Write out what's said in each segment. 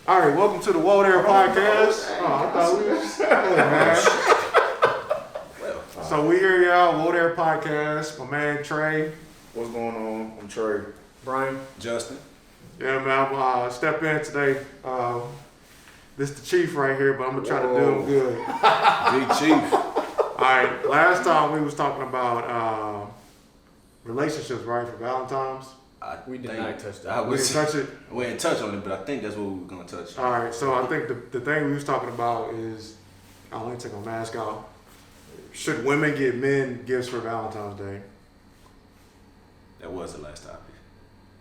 All right, welcome to the Whoa There podcast. I thought we was man. So we here, y'all. Whoa There podcast. My man Trey. What's going on? I'm Trey. Brian. Justin. Yeah, man. I'm step in today. This the chief right here, but I'm gonna try to do him good. Big Chief. All right. Last time we was talking about relationships, right, for Valentine's. We did not touch that. We didn't touch it. We didn't touch on it, but I think that's what we were gonna touch. All right, so I think the thing we was talking about is, let me take my mask off. Should women get men gifts for Valentine's Day? That was the last topic.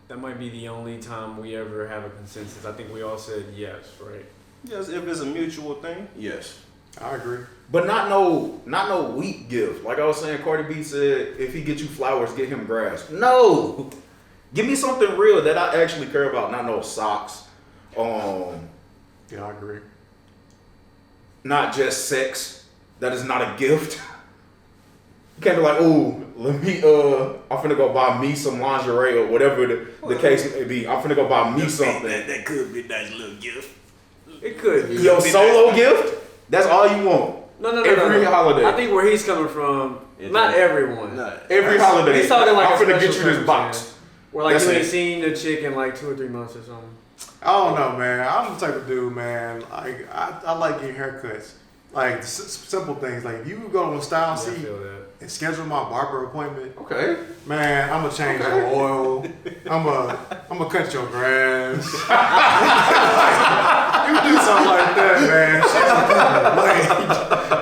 That might be the only time we ever have a consensus. I think we all said yes, right? Yes, if it's a mutual thing, yes. I agree. But not no weak gift. Like I was saying, Cardi B said, if he get you flowers, get him grass. No. Give me something real that I actually care about, not no socks. Yeah, I agree. Not just sex. That is not a gift. You can't be like, oh, let me, I'm finna go buy me some lingerie or whatever the case may be. I'm finna go buy me something. That could be a nice little gift. It could. Your solo gift? That's all you want. No. Every holiday. I think where he's coming from, not everyone. Every holiday. He's talking like I'm a finna get you special this box. circumstance. Where like you ain't seen the chick in like 2 or 3 months or something. I don't know, man. I'm the type of dude, man. Like I like getting haircuts. Like simple things. Like if you go to a style seat and schedule my barber appointment. Okay. Man, I'm gonna change your oil. I'm gonna cut your grass. You do something like that,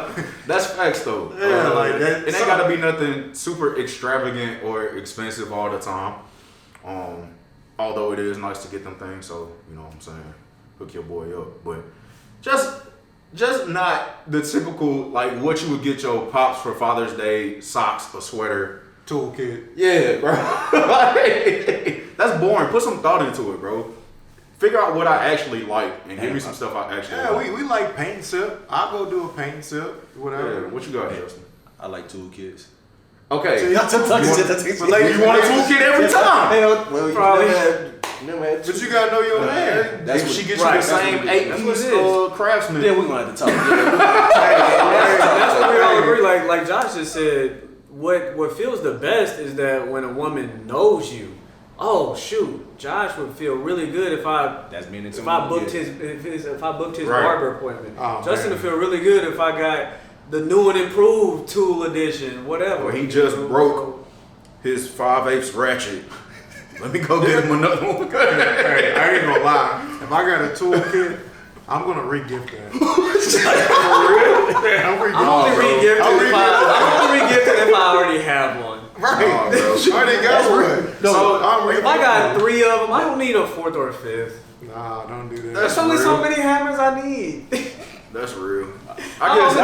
man. That's facts though. Yeah, like that. It ain't gotta be nothing super extravagant or expensive all the time. Although it is nice to get them things, so you know what I'm saying, hook your boy up. But just not the typical like what you would get your pops for Father's Day: socks, a sweater, toolkit. Yeah, bro. That's boring. Put some thought into it, bro. Figure out what I actually like and give me some stuff I actually like. Yeah, we like paint and sip. I'll go do a paint and sip, whatever. Yeah, what you got, Justin? I like toolkits. Okay. You want a toolkit every time. Well, probably. Never had But you gotta know your man. That's if she gets you the same 8-piece craftsman. Then we're gonna have to talk. That's what we all agree. Like Josh just said, what feels the best is that when a woman knows you. Oh shoot, Josh would feel really good if I booked his barber appointment. Oh, Justin would feel really good if I got the new and improved tool edition, whatever. Or he just broke his 5/8 ratchet. Let me go get him another one. Hey, I ain't gonna lie. If I got a toolkit, I'm gonna re-gift that. For real? I'm only re-gifted if I already have one. Right. I already got one. So if I got 3 of them, I don't need a 4th or a 5th. Nah, don't do that. There's only so many hammers I need. That's real. I guess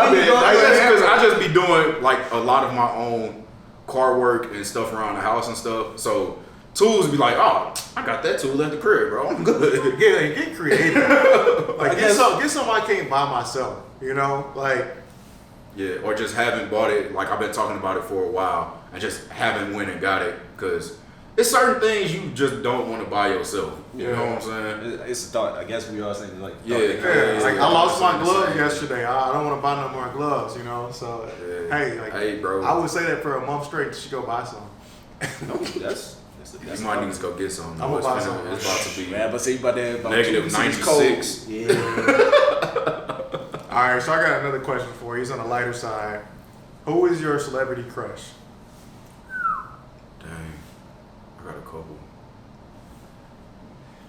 I just be doing like a lot of my own car work and stuff around the house and stuff. So tools be like, oh, I got that tool at the crib, bro. I'm good. Get creative. Like get something I can't buy myself. You know, like. Yeah, or just haven't bought it. Like I've been talking about it for a while and just haven't went and got it because it's certain things you just don't want to buy yourself. You know what I'm saying? It's a thought. I guess we all saying like like I lost my glove yesterday. I don't want to buy no more gloves. You know, so hey, bro. I would say that for a month straight. You should go buy some. No, that's you might need to go get some. I'm gonna buy some. It's about to be but see about that negative 96. Yeah. All right, so I got another question for you. He's on the lighter side. Who is your celebrity crush? Dang, I got a couple.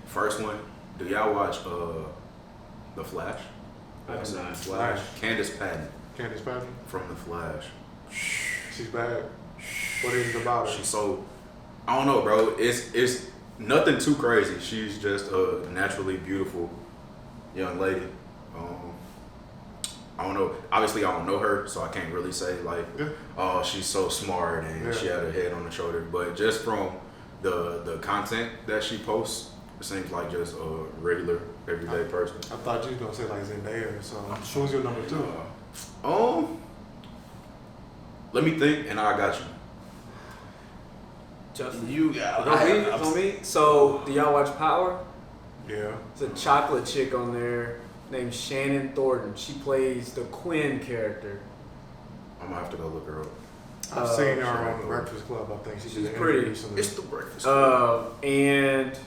First one, do y'all watch The Flash? I have not. Flash. Candace Patton Candace Patton? from The Flash. She's bad. What is it about her? She's so, I don't know, bro. It's nothing too crazy. She's just a naturally beautiful young lady. I don't know. Obviously, I don't know her, so I can't really say like, oh, she's so smart and she had her head on her shoulder. But just from the content that she posts, it seems like just a regular, everyday person. I thought you was gonna say like Zendaya or something. Who's your number 2? Let me think, and I got you. Justin, you got on me. So, do y'all watch Power? Yeah. There's a chocolate chick on there named Shannon Thornton. She plays the Quinn character. I'm gonna have to go look her up. I've seen her on the Breakfast Club. I think she's pretty. Recently. It's the Breakfast Club. And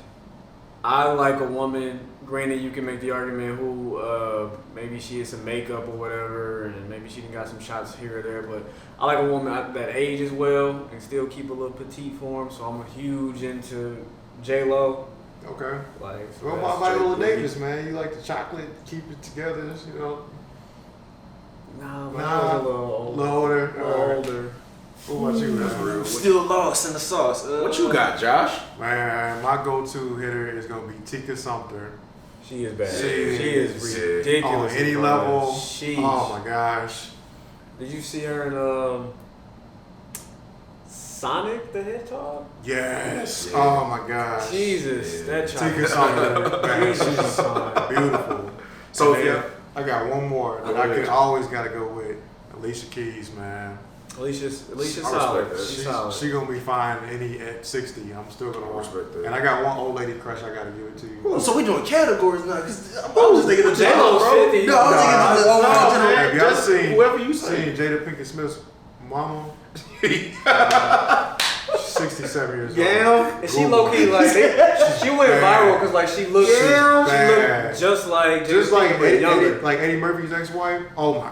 I like a woman. Granted, you can make the argument who maybe she has some makeup or whatever, and maybe she done got some shots here or there. But I like a woman that ages well and still keep a little petite form. So I'm huge into J-Lo. Okay. Like, What about Viola Davis, man? You like the chocolate, keep it together, you know? Nah, a little older. What about you, That's man? real. Still lost in the sauce. What you got, Josh? Man, my go-to hitter is gonna be Tika Sumter. She is bad. She is ridiculous. On any level. Sheesh. Oh my gosh. Did you see her in Sonic the Hedgehog? Yes. Yeah. Oh my gosh. Jesus, that Tika child. Sumter, man, Jesus, she's son. beautiful. So And yeah, then I got one more that I could always gotta go with. Alicia Keys, man. Alicia's I solid. respect that. She's solid. She gonna be fine at 60. I'm still gonna I watch. respect that. And I got one old lady crush. I gotta give it to you. Oh, so we doing categories now? Cause I'm just thinking of J-Lo's J-Lo, 50. No, I'm thinking of the old man. Have y'all Just seen whoever you say. Jada Pinkett Smith's mama? She's 67 years old. Yeah. And she low key like she went viral because like she looked bad. just like Just like younger. Eddie Murphy's ex-wife. Oh my,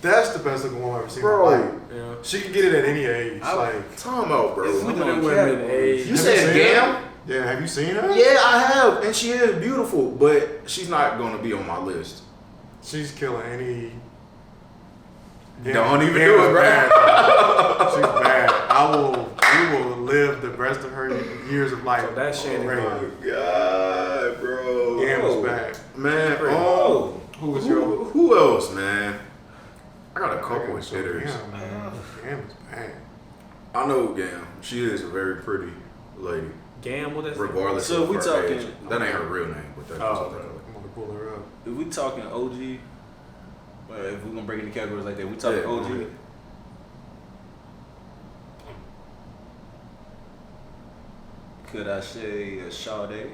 that's the best looking woman I've ever seen Bro. in my life. Yeah. She can get it at any age. Like, Time out, bro. If we Some of them doing women categories. age. You have said seen Gam? her? Yeah, have you seen her? Yeah, I have, and she is beautiful, but she's not gonna be on my list. She's killing any. Don't even Gam do is it, bro. bad, bro. She's bad. We will live the rest of her years of life. So that's Shannon already. Thornton. God, bro. Gam is bad. Man, Who was your? who else, man? I got a I couple gotta of show hitters. Gam, man. Gam is bad. I know Gam. She is a very pretty lady, Gam, what is it? regardless So of we her talking- age. That ain't her real name, but that's Oh, what okay. I'm gonna pull her up. If we talking OG, if we're gonna break into categories like that, we talking Yeah, OG. go ahead. Could I say Sade?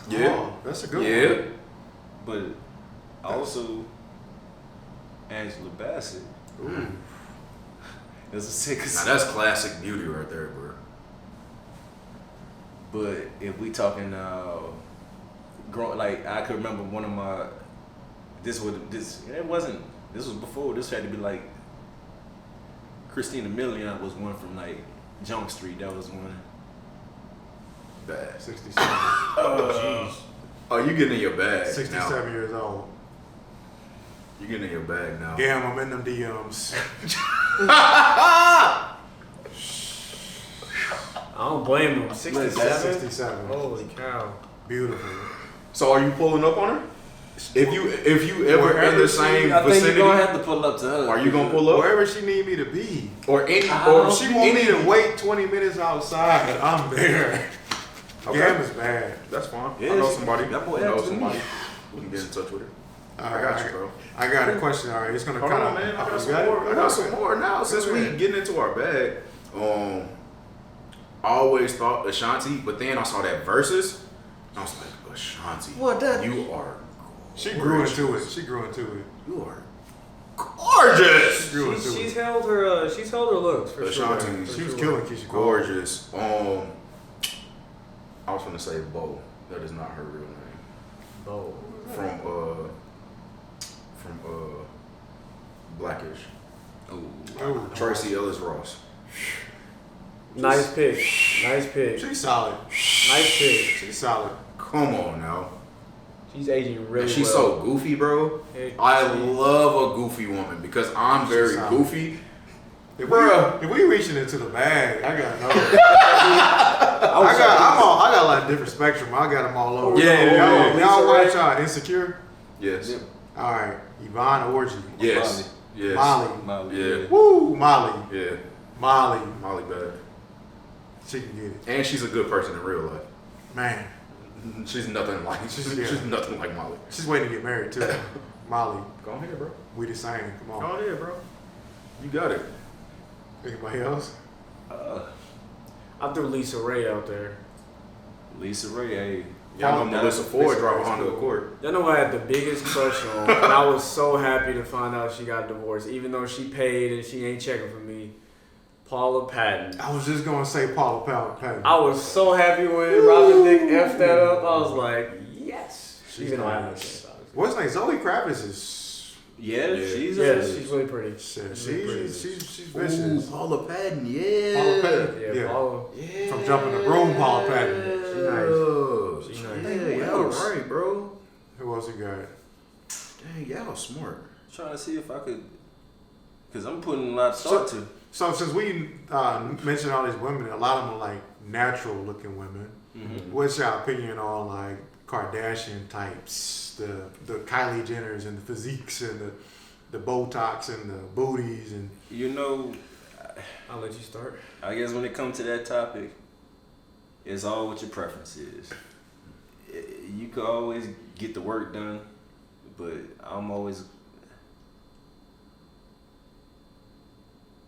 Yeah. Oh, that's a good Yeah. one. But also Angela Bassett. Ooh. That's a sick. Now that's classic beauty right there, bro. But if we talking, like I could remember one of my. This was before. This had to be like. Christina Milian was one from like Jump Street. That was one. Bad. 67. Oh, you getting in your bag 67 now. years old. You getting in your bag now. Gam, I'm in them DMs. I don't blame him. 67? 67. Holy cow. Beautiful. So are you pulling up on her? If you ever in Wherever the she- same I think vicinity, you're gonna have to pull up to her. are you gonna pull up? Wherever she need me to be. Or any? Or Or she want me to wait 20 minutes outside. I'm there. Okay. Gam is bad. That's fine. Yeah, I know she- somebody. that boy I know acting somebody. me. We can get in touch with her. All I right, got you, bro. I got a question. All right, it's gonna Hold kind on, of. man. I got some more. I got some more now. Since we getting into our bag, I always thought Ashanti, but then I saw that versus. I was like, Ashanti, What that? you are. She grew gorgeous. into it. She grew into it. You are gorgeous. She grew into She's it. held her looks for Ashanti, sure. She was killing Keisha Cole. Gorgeous. I was gonna say Bo. That is not her real name. Oh. From Blackish. Oh, Tracy Ellis Ross. Nice pick. Nice pick. She's solid. Nice pick. She's solid. Come on now. She's aging really And she's well. so goofy, bro. Hey, I love a goofy woman because I'm very solid. goofy. If Bruh. we reaching into the bag, I got no. I got a lot of different spectrum. I got them all over. Yeah. Y'all watch Insecure? Yes. Yep. All right, Yvonne Orji. Yes. Yes. Molly. Yeah. Woo, Molly. Yeah. Molly. Molly bad. She can get it. And she's a good person in real life. Man, She's nothing like she's nothing like Molly. she's waiting to get married too. Molly, Go on here, bro. we the same. Come Go on. on here, bro. You got it. Anybody else? I threw Lisa Ray out there. Lisa Ray, hey, Y'all know Melissa Ford drive a Honda Accord. Y'all know who I had the biggest crush on, and I was so happy to find out she got divorced, even though she paid and she ain't checking for me. Paula Patton. I was just gonna say Paula Patton. I was so happy when Robin Thicke effed that up. I was like, yes. Even though I have no chance. What's her name? Zoe Kravitz is. She's really pretty. She's vicious. Ooh, Paula Patton, yeah. Paula Patton. Yeah, Paula. Yeah. From Jumping the Broom, Paula Patton. She's nice. Dang, y'all right, bro. Who else you got? Dang, y'all smart. Trying to see if I could, because I'm putting a lot of thought to. So since we mentioned all these women, a lot of them are like natural looking women. Mm-hmm. What's your opinion on like Kardashian types, the Kylie Jenners and the physiques and the Botox and the booties and I'll let you start. I guess when it comes to that topic, it's all what your preference is. You could always get the work done, but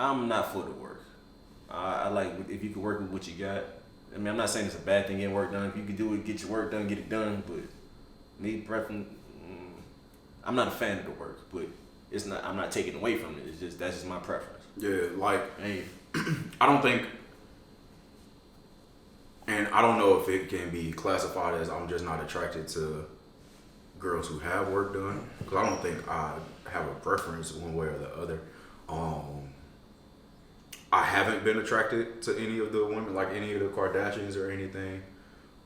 I'm not for the work. I like if you can work with what you got. I mean, I'm not saying it's a bad thing getting work done. If you can do it, get your work done, get it done. But me preference, I'm not a fan of the work, but it's not. I'm not taking away from it. It's just that's just my preference. Yeah, like I don't think, and I don't know if it can be classified as I'm just not attracted to girls who have work done, because I don't think I have a preference one way or the other. I haven't been attracted to any of the women, like any of the Kardashians or anything,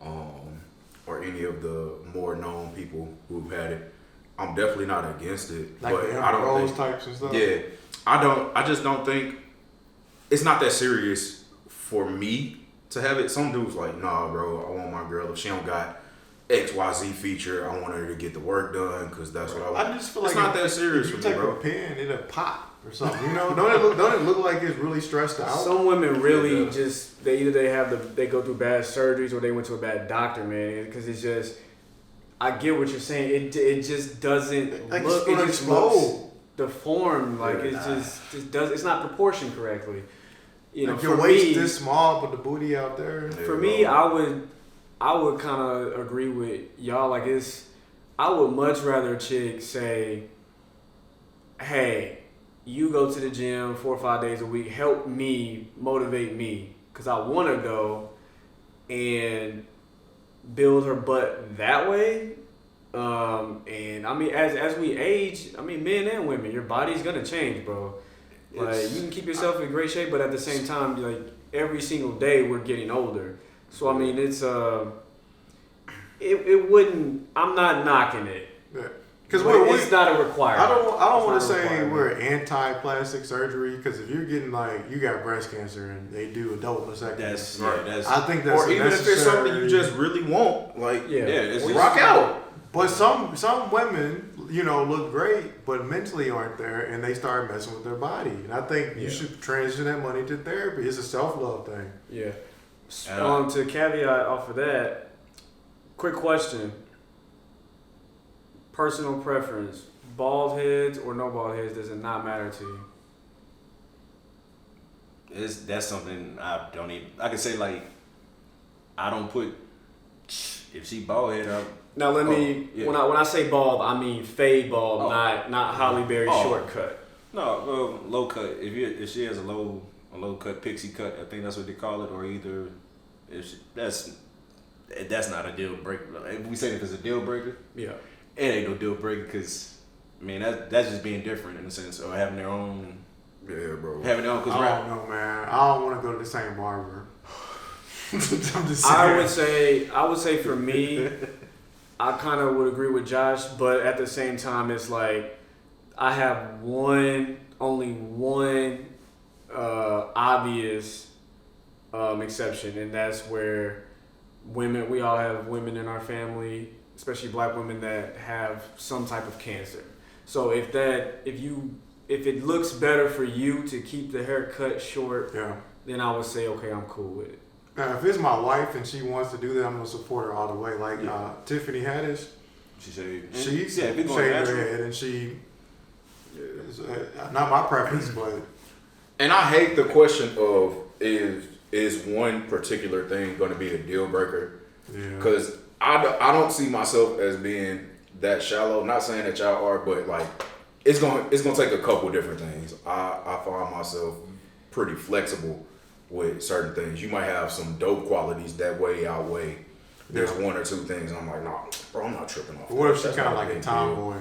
or any of the more known people who've had it. I'm definitely not against it, like but the I don't Rose think, types and stuff. yeah, I just don't think it's not that serious for me to have it. Some dudes like, nah, bro, I want my girl if she don't got XYZ feature, I want her to get the work done because that's what I want. I just feel it's like not that serious if for you me, take bro. a pen, it'll pop or something. You know, don't it look like it's really stressed out? Some women really just they go through bad surgeries or they went to a bad doctor, man. Because it's just, I get what you're saying. It just doesn't like look. It just looks deformed. Like it's not proportioned correctly. You know, like your waist this small, but the booty out there. For me, I would kind of agree with y'all. Like I would much rather a chick say, "Hey, you go to the gym 4 or 5 days a week. Help me, motivate me, because I want to go and build her butt that way." And I mean, as we age, I mean, men and women, your body's gonna change, bro. Like you can keep yourself in great shape, but at the same time, like every single day we're getting older. So I mean, it's it wouldn't. I'm not knocking it. Yeah. Because it's not a requirement. I don't want to say we're anti-plastic surgery, because if you're getting like you got breast cancer and they do adult mastectomy, I think that's or even if it's something you just really want, like it's rock out. But some women, you know, look great, but mentally aren't there, and they start messing with their body. And I think you should transition that money to therapy. It's a self-love thing. Yeah. To caveat off of that, quick question. Personal preference, bald heads or no bald heads, does it not matter to you? That's something I can say, like, I don't put, if she bald head up. Now let me, when I say bald, I mean fade bald, not Holly Berry shortcut. No, low cut. If she has a low cut pixie cut, I think that's what they call it, or either that's not a deal breaker. If we say if it's a deal breaker, it ain't no deal breaker, because I mean that's just being different in a sense, or having their own. Yeah, bro. Having their own. I don't know, man. I don't want to go to the same barber. I'm just saying. I would say for me, I kind of would agree with Josh, but at the same time, it's like I have only one obvious exception, and that's where women. We all have women in our family, especially black women, that have some type of cancer. So if it looks better for you to keep the hair cut short, then I would say, okay, I'm cool with it. Now, if it's my wife and she wants to do that, I'm gonna support her all the way. Like Tiffany Haddish, she shaved her head, and she not my preference, but. And I hate the question of is one particular thing going to be a deal breaker? Yeah. Because I don't see myself as being that shallow. Not saying that y'all are, but like it's gonna take a couple different things. I find myself pretty flexible with certain things. You might have some dope qualities that way outweigh. There's one or two things I'm like, nah, bro, I'm not tripping off. What if she's kind of like a tomboy?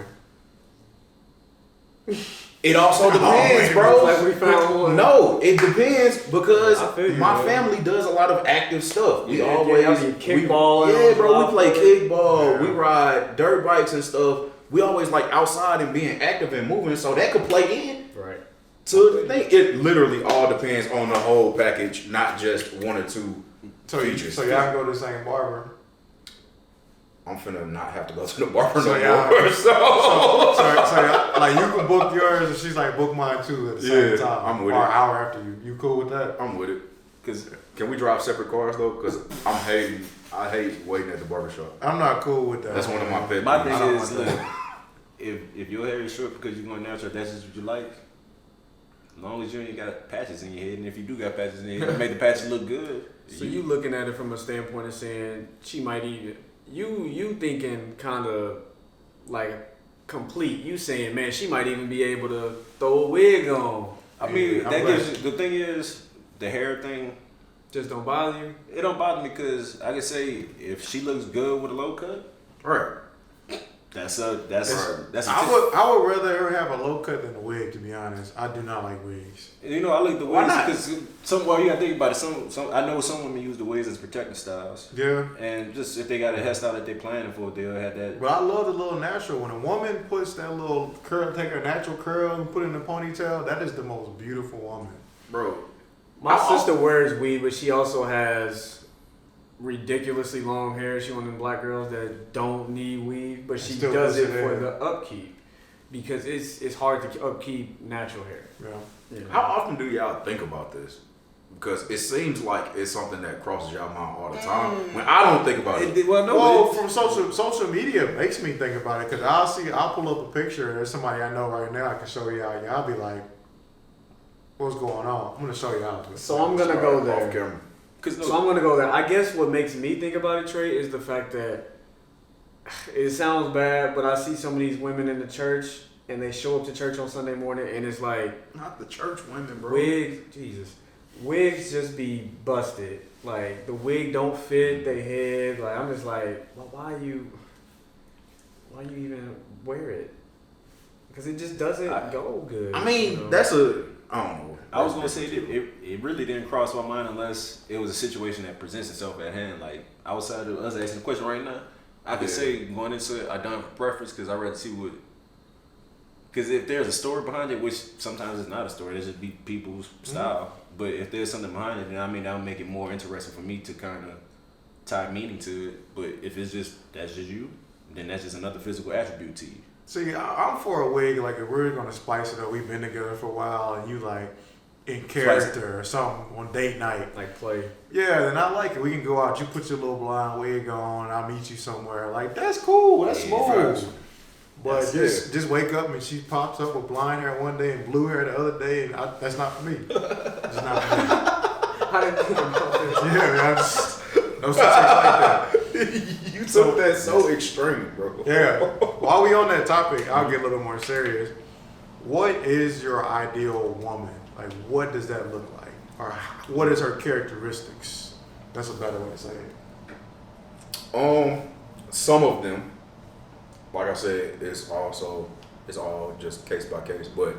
It also depends, bro. Like we found one. No, it depends because my family does a lot of active stuff. We always kickball. Yeah, bro. We play kickball. Yeah. We ride dirt bikes and stuff. We always like outside and being active and moving, so that could play in. Right. So the thing, it literally all depends on the whole package, not just one or two features. So y'all go to the same barber. I'm finna not have to go to the barber so no more. So like you can book yours and she's like book mine too at the same time. I'm with or it. an hour after you. You cool with that? I'm with it. Cause can we drive separate cars though? Cause I hate waiting at the barbershop. I'm not cool with that. That's one of my pet peeves. My thing is, look, if your hair is short because you're going natural, that's just what you like. As long as you ain't got patches in your head, and if you do got patches in your head, you make the patches look good. So you looking at it from a standpoint of saying she might even you thinking kind of like complete. You saying, man, she might even be able to throw a wig on. I mean, that gives you, the thing is the hair thing just don't bother you. It don't bother me because I can say if she looks good with a low cut, right. That's I would rather her have a low cut than a wig. To be honest, I do not like wigs. You know, I like the wigs because you gotta think about it. Some I know some women use the wigs as protective styles. Yeah. And just if they got a hairstyle that they're planning for, they'll have that. But I love the little natural. When a woman puts that little curl, take her natural curl and put it in a ponytail, that is the most beautiful woman, bro. My sister wears weave, but she also has ridiculously long hair. She one of them black girls that don't need weave, but she does it for the upkeep because it's hard to upkeep natural hair. Yeah. How often do y'all think about this? Because it seems like it's something that crosses y'all mind all the time. When I don't think about it. From social media makes me think about it because I'll pull up a picture. There's somebody I know right now I can show y'all. Y'all be like, "What's going on?" I'm gonna show y'all. So I'm gonna go there. So I'm gonna go there. I guess what makes me think about it, Trey, is the fact that it sounds bad, but I see some of these women in the church and they show up to church on Sunday morning and it's like not the church women, bro. Wigs just be busted. Like the wig don't fit their head. Like I'm just like, well, why you even wear it? Because it just doesn't go good. I mean, you know? I don't know. I was gonna say that it really didn't cross my mind unless it was a situation that presents itself at hand. Like outside of us asking the question right now, I could say going into it, I done for preference because I rather see what. Because if there's a story behind it, which sometimes it's not a story, it's just be people's style. But if there's something behind it, then I mean that would make it more interesting for me to kind of tie meaning to it. But if it's that's just you, then that's just another physical attribute to you. See, I'm for a wig. Like if we're gonna spice it up, we've been together for a while, and you like in character or something on date night, like play. Yeah, then I like it. We can go out. You put your little blonde wig on. I'll meet you somewhere. Like that's cool. That's smooth. But just wake up and she pops up with blonde hair one day and blue hair the other day, and that's not for me. It's not for me. I didn't think about that. Yeah, man. No such thing like that. You took that so extreme, bro. Yeah. While we on that topic, I'll get a little more serious. What is your ideal woman? Like, what does that look like? Or what is her characteristics? That's a better way to say it. Some of them, like I said, it's all just case by case, but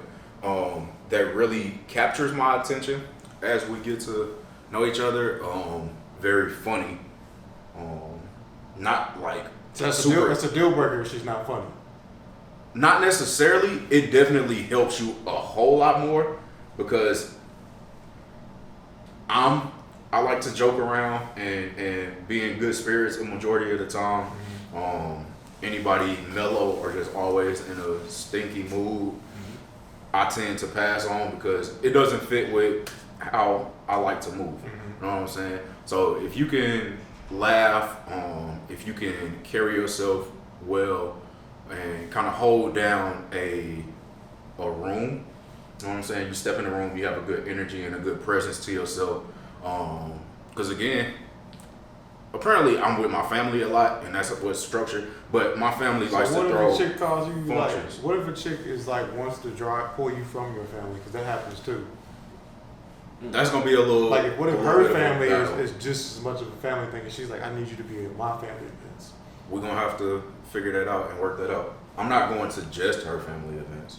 that really captures my attention as we get to know each other. Very funny. Not like so that's a deal breaker if she's not funny. Not necessarily. It definitely helps you a whole lot more because I like to joke around and be in good spirits a majority of the time. Anybody mellow or just always in a stinky mood, I tend to pass on because it doesn't fit with how I like to move. You know what I'm saying? So if you can laugh, if you can carry yourself well and kind of hold down a room, you know what I'm saying? You step in the room, you have a good energy and a good presence to yourself. Because again, apparently I'm with my family a lot, and that's what's structured. But my family likes to throw. What if a chick calls you functions. like? What if a chick is like wants to pull you from your family? Because that happens too. That's gonna be a little. Like, what if her family is just as much of a family thing, and she's like, I need you to be at my family events. We're gonna have to figure that out and work that out. I'm not going to just her family events.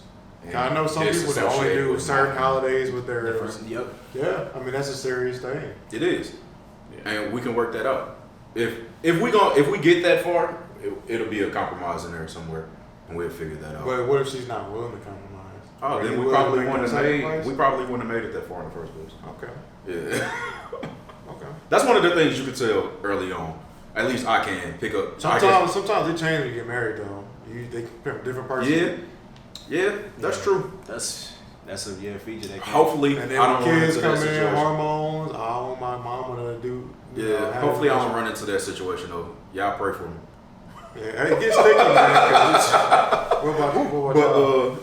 I know some people that only do certain holidays with their. Yep. Yeah, I mean that's a serious thing. It is, and we can work that out. If we get that far, it'll be a compromise in there somewhere, and we'll figure that out. But what if she's not willing to compromise? Oh, then we probably wouldn't have made it that far in the first place. Okay. Yeah. Okay. That's one of the things you can tell early on. At least I can pick up. Sometimes it changes when you get married though. They compare different person. Yeah, that's true. That's a feature that. Hopefully, and then I don't when run kids into come that in, situation. hormones. I want my mama to do. Hopefully I don't run into that situation though. Y'all pray for me. Yeah, it gets sticky, man. What about you?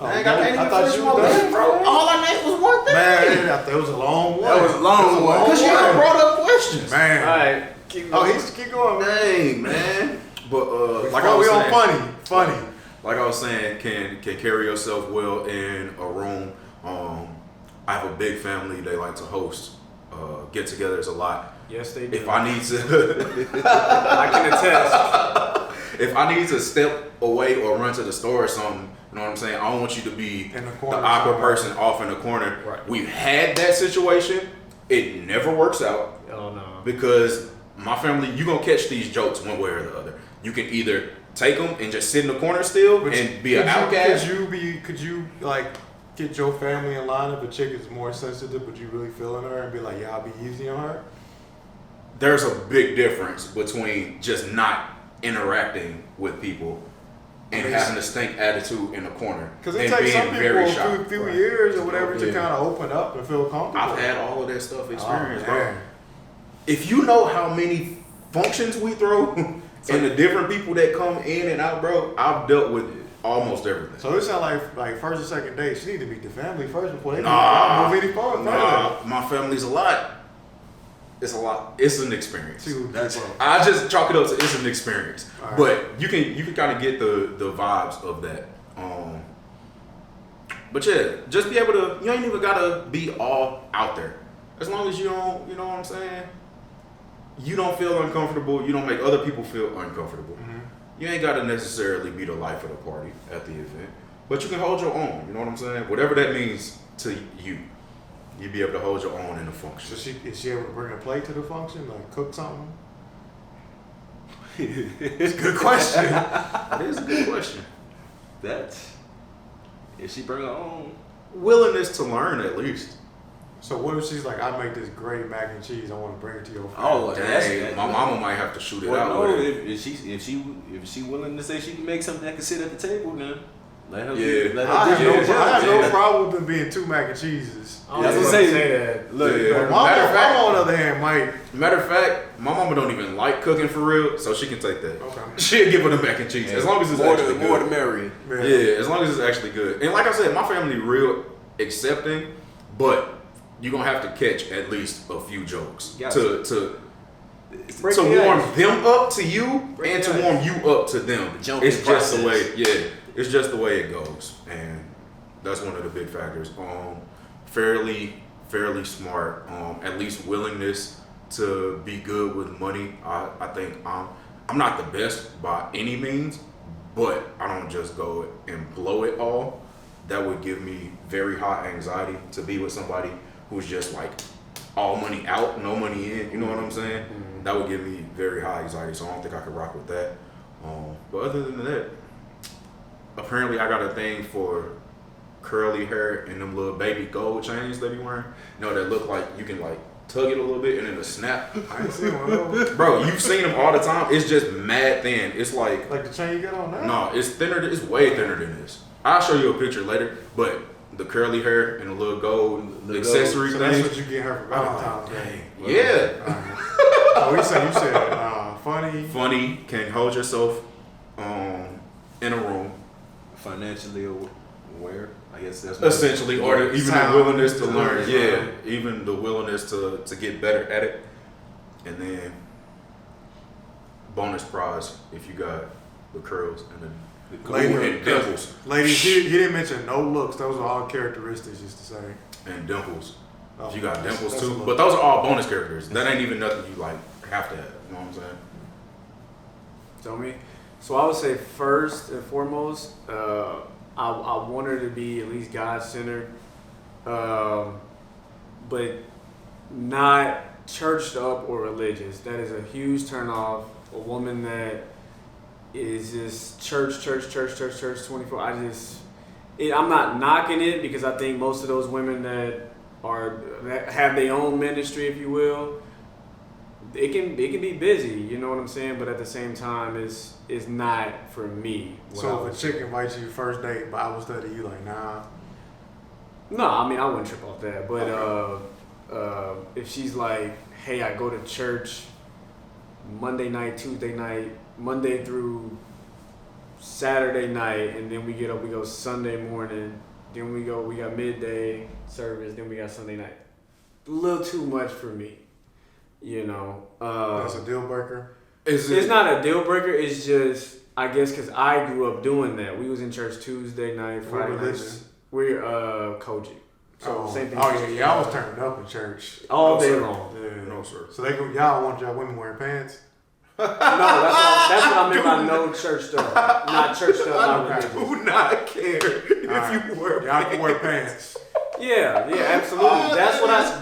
I thought you were done, bro. All I named was one thing. Man, that was a long one. That was a long one. Because you haven't brought up questions. Man. All right. Keep going. Keep going, man. Dang, man. But like I was saying, on funny. Like I was saying, can carry yourself well in a room. I have a big family. They like to host get-togethers a lot. Yes, they do. If I need to, I can attest. If I need to step away or run to the store or something, you know what I'm saying? I don't want you to be the awkward person off in the corner. Right. We've had that situation. It never works out. Oh no. Because my family, you gonna catch these jokes one way or the other. You can either take them and just sit in the corner still and be an outcast. Could you like get your family in line if a chick is more sensitive, but you really feeling her and be like, yeah, I'll be easy on her? There's a big difference between just not interacting with people and having a stink attitude in the corner. Because it takes some people a few years or whatever to kind of open up and feel comfortable. I've had all of that stuff experienced, bro. If you know how many functions we throw and the different people that come in and out, bro, I've dealt with almost everything. So it sounds like first or second date, she need to meet the family first before they move any forward. My family's a lot. It's a lot. It's an experience. That's I just chalk it up to it's an experience. Right. But you can kind of get the vibes of that. But yeah, just be able to. You ain't even gotta be all out there. As long as you don't, you know what I'm saying. You don't feel uncomfortable. You don't make other people feel uncomfortable. Mm-hmm. You ain't gotta necessarily be the life of the party at the event, but you can hold your own. You know what I'm saying? Whatever that means to you. You be able to hold your own in the function. So is she able to bring a plate to the function, like cook something? It's a good question. It is a good question. If she bring her own willingness to learn, at least. So what if she's like, I make this great mac and cheese, I want to bring it to your family? Oh, dang! My mama might have to shoot it out. No, if she willing to say she can make something that can sit at the table, then. Let her I have no problem with them being two mac and cheeses. I was gonna say that. Look, mama on the other hand might. Matter of fact, my mama don't even like cooking for real, so she can take that. Okay. She'll give her the mac and cheese as long as it's actually good. More the merrier. Yeah, as long as it's actually good. And like I said, my family real accepting, but you're gonna have to catch at least a few jokes to warm them up to you and to warm you up to them. It's just the way. Yeah. It's just the way it goes, and that's one of the big factors. Fairly smart. At least willingness to be good with money. I think I'm not the best by any means, but I don't just go and blow it all. That would give me very high anxiety to be with somebody who's just like all money out, no money in. You know what I'm saying? Mm-hmm. That would give me very high anxiety. So I don't think I could rock with that. But other than that. Apparently, I got a thing for curly hair and them little baby gold chains they be wearing. You know, that look like you can like tug it a little bit and then it'll snap. I ain't seen one of those. Bro, you've seen them all the time. It's just mad thin. It's like the chain you got on now? No, it's thinner. It's way thinner than this. I'll show you a picture later. But the curly hair and the little gold accessory thing. So that's what you get her for Valentine's Day. Yeah. Oh, you said funny. Funny, can hold yourself in a room. Financially aware, I guess that's essentially, or even the willingness to learn. Yeah, even the willingness to get better at it, and then bonus prize if you got the curls and the Ladies, dimples. Ladies, he didn't mention no looks. Those are all characteristics, just to say. And dimples. Oh, if you got dimples that's too. But those are all bonus characters. That ain't even nothing you like have to have. You know what I'm saying? Tell me. So I would say first and foremost, I want her to be at least God-centered, but not churched up or religious. That is a huge turnoff. A woman that is just church 24. I'm not knocking it because I think most of those women that have their own ministry, if you will, it can be busy, you know what I'm saying? But at the same time, it's not for me. So if a chick invites you first date Bible study, you like, nah? No, I mean, I wouldn't trip off that. But if she's like, hey, I go to church Monday night, Tuesday night, Monday through Saturday night, and then we get up, we go Sunday morning, then we got midday service, then we got Sunday night. A little too much for me, you know. That's a deal breaker? It's not a deal breaker, it's just, I guess, because I grew up doing that. We was in church Tuesday night, Friday night. We're Kojic. So same thing. Oh yeah, I was turning up in church all day long. Yeah. No sir. So y'all want y'all women wearing pants? No, that's what I meant by no church stuff. Not church stuff. I do not care if you wear pants. Y'all can wear pants. Yeah, absolutely. That's what a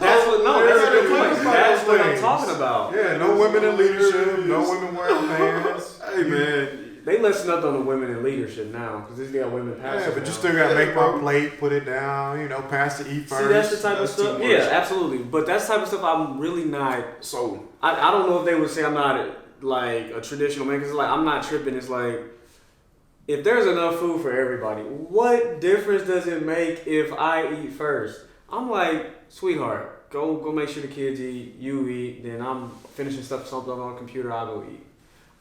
good point. That's what I'm talking about. Yeah, no women in leadership, no women wearing pants. Hey man. They listen up on the women in leadership now because they got women pastors. Yeah, but you still gotta make my plate, put it down, pass the eat first. See, that's the type of stuff. Yeah, absolutely. But that's the type of stuff I'm really not. So I don't know if they would say I'm not like a traditional man because like I'm not tripping. It's like if there's enough food for everybody, what difference does it make if I eat first? I'm like, sweetheart, go make sure the kids eat, you eat, then I'm finishing something on the computer, I'll go eat.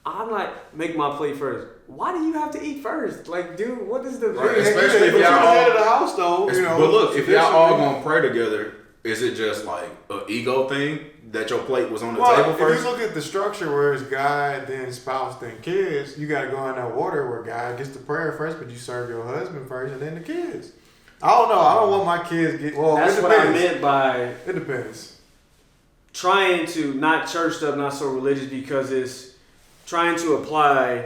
I'm like, make my plate first. Why do you have to eat first? Like, dude, what is the right, especially if y'all all at the house though, but look, if y'all all gonna pray together, is it just like an ego thing that your plate was on the table first? If you look at the structure where it's God, then spouse, then kids, you got to go in that order where God gets the prayer first, but you serve your husband first and then the kids. I don't know. I don't want my kids get. Well, that's what I meant by. It depends. Trying to not churched up, not so religious, because it's trying to apply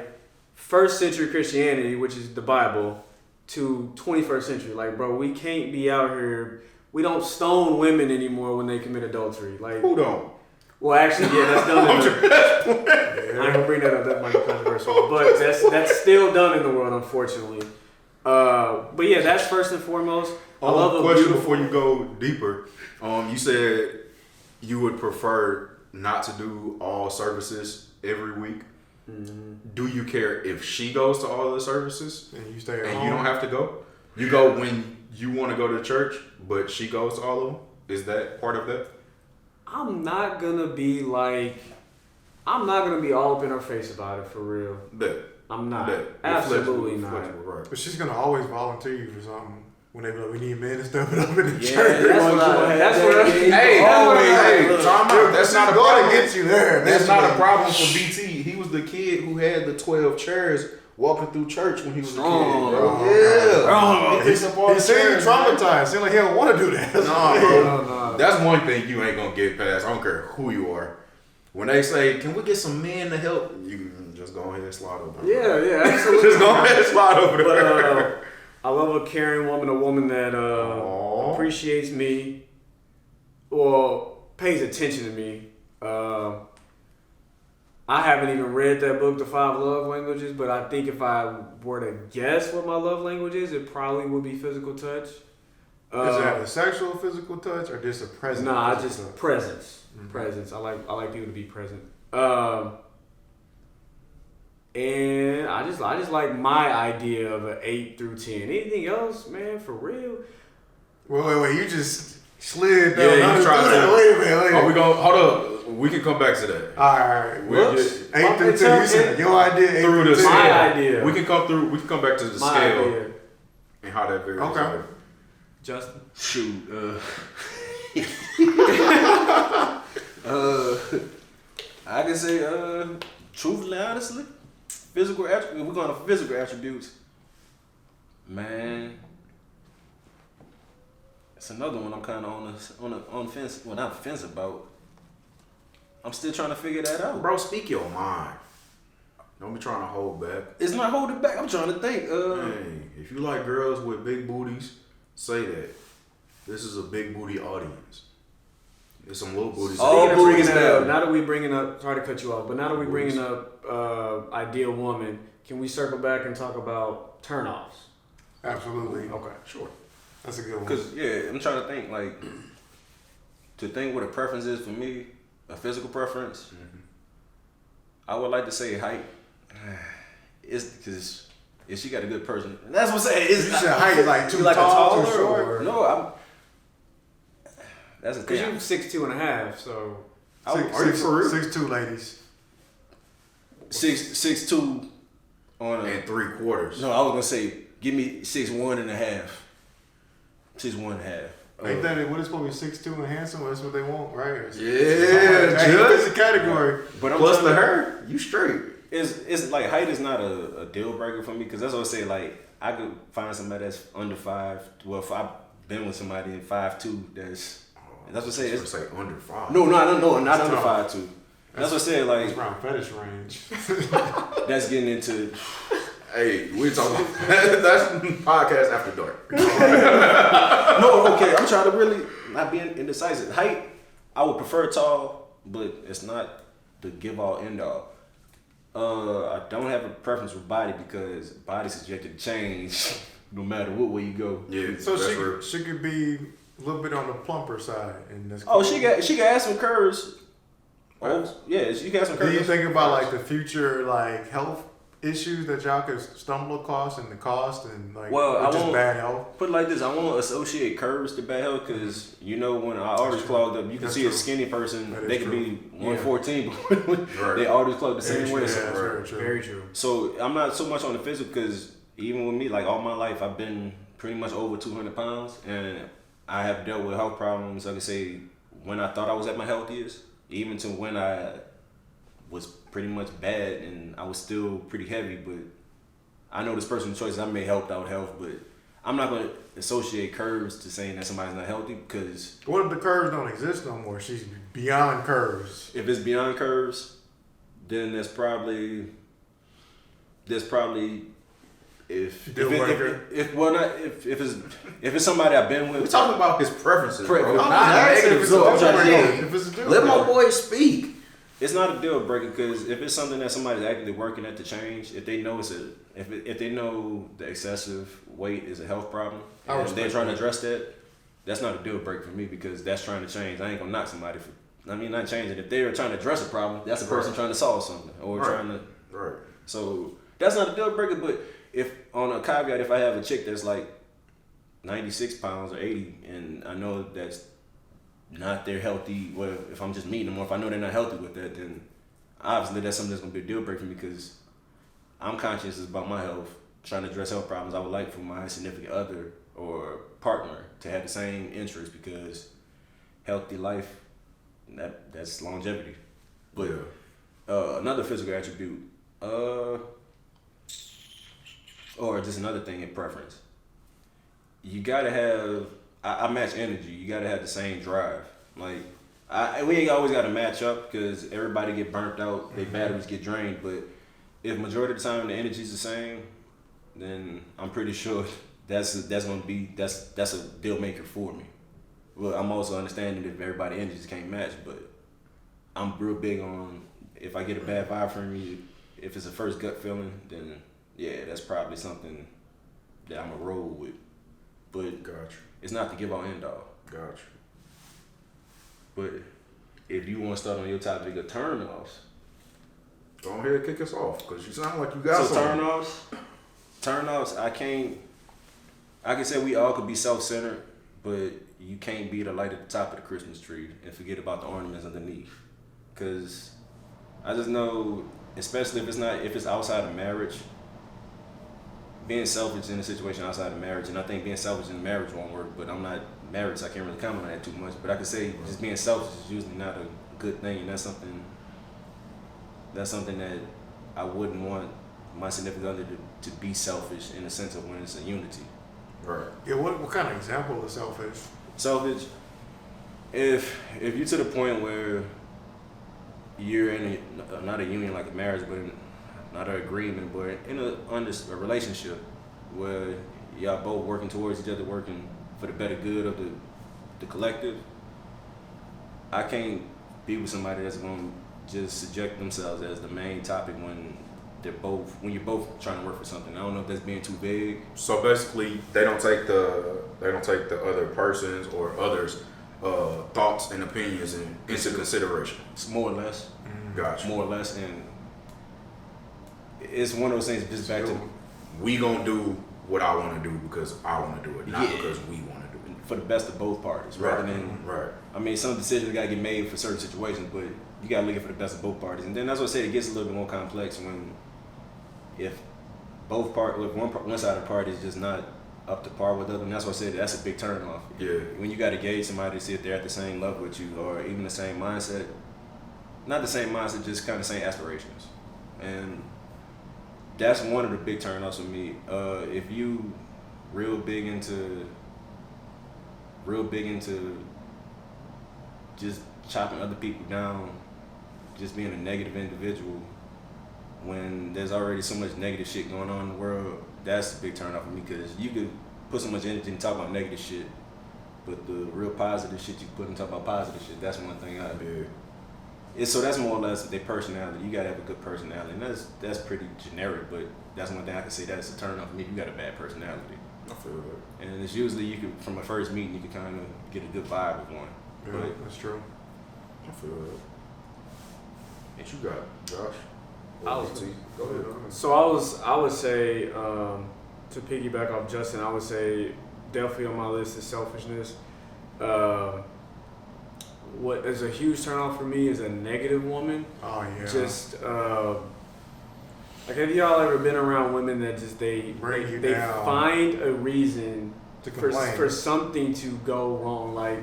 first century Christianity, which is the Bible, to 21st century. Like, bro, we can't be out here. We don't stone women anymore when they commit adultery. Like, who don't? Well, actually, yeah, that's done in the world. I ain't gonna bring that up. That might be controversial, but that's still done in the world, unfortunately. But yeah, that's first and foremost. I love a question before you go deeper. You said you would prefer not to do all services every week. Mm-hmm. Do you care if she goes to all the services and you stay at and home? You don't have to go? You go when you want to go to church, but she goes to all of them? Is that part of that? I'm not gonna be all up in her face about it for real. I'm not. Absolutely not. Right. But she's gonna always volunteer you for something. When they be like, we need men to step it up in the church. That's not a problem. To get you there. That's not a problem for BT. He was the kid who had the 12 chairs walking through church when he was a kid. He seemed traumatized. Seemed like he don't want to do that. No. That's one thing you ain't gonna get past. I don't care who you are. When they say, "Can we get some men to help?" You can just go ahead and slide over. Yeah, absolutely. Just go ahead and slide over there. I love a caring woman, a woman that appreciates me, or pays attention to me. I haven't even read that book, The 5 Love Languages, but I think if I were to guess what my love language is, it probably would be physical touch. Is that a sexual physical touch or just a present? Nah, just touch? Presence. Mm-hmm. Presence. I like people to be present. And I just like my idea of an 8 through 10. Anything else, man, for real? Wait, you just slid down. Yeah, you tried to. Wait a minute. Are we going? Hold up. We can come back to that. All right. We'll get 8 through 10. You said your idea. 8 through the scale. My idea. We can come through. We can come back to the scale idea. And how that varies. Okay. Justin. Shoot. I can say truthfully, honestly, if we're going to physical attributes, man, it's another one I'm kind of on the fence. Well, not fence about. I'm still trying to figure that out, Bro, speak your mind. Don't be trying to hold back. It's not holding back. I'm trying to think. Hey, if you like girls with big booties, say that. This is a big booty audience. There's some little booties. Now that we bringing up, sorry to cut you off, but now that we bringing up ideal woman, can we circle back and talk about turnoffs? Absolutely. Okay, sure. That's a good one. Because I'm trying to think to think what a preference is for me, a physical preference. Mm-hmm. I would like to say height. It's because if she got a good person, and that's what I'm saying. It's height like too like tall, a too short. No, that's the thing. Because you're 6'2.5", so are you for real? 6'2", ladies. 6'2" on and 3/4. No, I was gonna say give me 6'1.5". 6'1.5". Ain't that what it's supposed to be 6'2" and handsome? That's what they want, right? Yeah, it's a category. But I'm plus to her, you straight. It's like height is not a deal breaker for me because that's what I say. Like I could find somebody that's under 5. Well, if I've been with somebody in 5'2", that's what I say. It's say under 5. No, not under 5'2". That's what I said. Like it's around fetish range. That's getting into. Hey, we talking about that's podcast after dark. No, okay. I'm trying to really not be indecisive. Height, I would prefer tall, but it's not the give all end all. I don't have a preference for body because body's subjected to change no matter what way you go. Yeah. So she could be a little bit on the plumper side, and that's cool. She got add some curves. Oh yeah, she got some curves. Do you think about like the future like health issues that y'all could stumble across and the cost and like just bad health? Put it like this, I won't associate curves to bad health because when our arteries clogged up, you can see a skinny person, they could be 114, but they arteries clogged the same way. Very true. So I'm not so much on the physical because even with me, like all my life, I've been pretty much over 200 pounds and I have dealt with health problems, I could say, when I thought I was at my healthiest, even to when I was pretty much bad and I was still pretty heavy, but I know this person's choices I made helped out health, but I'm not going to associate curves to saying that somebody's not healthy because... What if the curves don't exist no more? She's beyond curves. If it's beyond curves, then there's probably if it's somebody I've been with... We're talking about his preferences, bro. Let my boy speak. It's not a deal breaker because if it's something that somebody's actively working at to change, if they know if they know the excessive weight is a health problem, and they're trying to address that, that's not a deal breaker for me because that's trying to change. I ain't gonna knock somebody for. I mean, not changing. If they're trying to address a problem, that's a person trying to solve something or trying to. Right. So that's not a deal breaker. But if on a caveat, if I have a chick that's like 96 pounds or 80, and I know that's not their healthy, well, if I'm just meeting them or if I know they're not healthy with that, then obviously that's something that's going to be a deal breaker for me because I'm conscious about my health, trying to address health problems. I would like for my significant other or partner to have the same interests because healthy life, that's longevity. But another physical attribute, or just another thing in preference, you got to have, I match energy. You gotta have the same drive. Like, we ain't always gotta match up because everybody get burnt out, their batteries get drained. But if majority of the time the energy's the same, then I'm pretty sure that's a deal maker for me. Well, I'm also understanding if everybody energies can't match, but I'm real big on if I get a bad vibe from you, if it's a first gut feeling, then yeah, that's probably something that I'm gonna roll with. But gotcha. It's not the give all end all. Gotcha. But if you want to start on your topic of turn-offs. Go ahead and kick us off because you sound like you got some. So turn-offs, I can say we all could be self-centered, but you can't be the light at the top of the Christmas tree and forget about the ornaments underneath. Because I just know, especially if it's outside of marriage, being selfish in a situation outside of marriage, and I think being selfish in marriage won't work, but I'm not married, so I can't really comment on that too much. But I can say just being selfish is usually not a good thing, and that's something that's something that I wouldn't want my significant other to be selfish in the sense of when it's a unity. Right. Yeah. What kind of example is selfish? Selfish. If you're to the point where you're in not a union like a marriage, but not an agreement, but in a relationship where y'all both working towards each other, working for the better good of the collective, I can't be with somebody that's going to just subject themselves as the main topic when you're both trying to work for something. I don't know if that's being too vague. So basically, they don't take the other person's or others' thoughts and opinions into consideration. It's more or less. Gotcha. More or less, and it's one of those things. Just back to we gonna do what I want to do because I want to do it, not because we want to do it. For the best of both parties, rather than I mean, some decisions gotta get made for certain situations, but you gotta look at for the best of both parties. And then that's what I said. It gets a little bit more complex when if one side of the party is just not up to par with the other. And that's what I said. That's a big turn off. Yeah. When you gotta gauge somebody to see if they're at the same level with you or even the same mindset. Not the same mindset, just kind of same aspirations. And that's one of the big turn-offs for me. If you real big into just chopping other people down, just being a negative individual, when there's already so much negative shit going on in the world, that's a big turn-off for me, because you could put so much energy into talking about negative shit, but the real positive shit you put into talking about positive shit, that's one thing I do. So that's more or less their personality. You gotta have a good personality, and that's pretty generic, but that's one thing I can say that's a turn off for me. You got a bad personality. I feel that. And it's usually you can, from a first meeting, you can kind of get a good vibe with one. Yeah, but that's true. I feel that. What you got, Josh? Go ahead. So I would say, to piggyback off Justin, I would say definitely on my list is selfishness. What is a huge turnoff for me is a negative woman. Oh yeah. Just like, have y'all ever been around women that just they find a reason to complain for something to go wrong, like,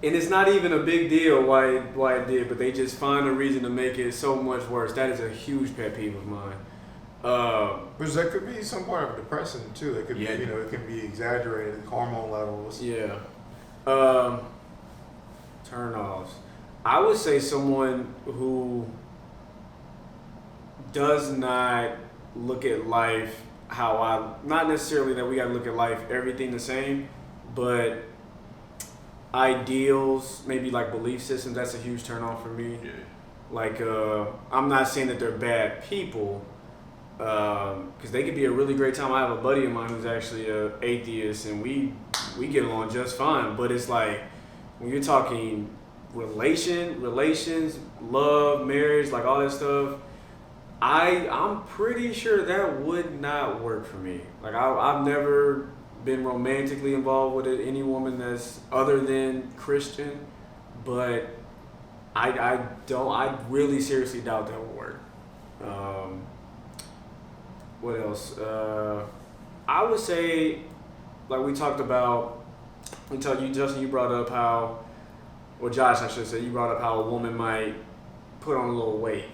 and it's not even a big deal why it did, but they just find a reason to make it so much worse. That is a huge pet peeve of mine. Which that could be some part of depression too. It could be, it can be exaggerated hormone levels. Yeah. Turn-offs. I would say someone who does not look at life not necessarily that we gotta look at life everything the same, but ideals, maybe like belief systems, that's a huge turn-off for me. Yeah. Like, I'm not saying that they're bad people, because they could be a really great time. I have a buddy of mine who's actually an atheist, and we get along just fine, but it's like, when you're talking relations, love, marriage, like all that stuff, I'm pretty sure that would not work for me. Like, I've never been romantically involved with any woman that's other than Christian, but I really seriously doubt that would work. What else? I would say, like we talked about, Justin, you brought up how, or Josh, I should say, you brought up how a woman might put on a little weight.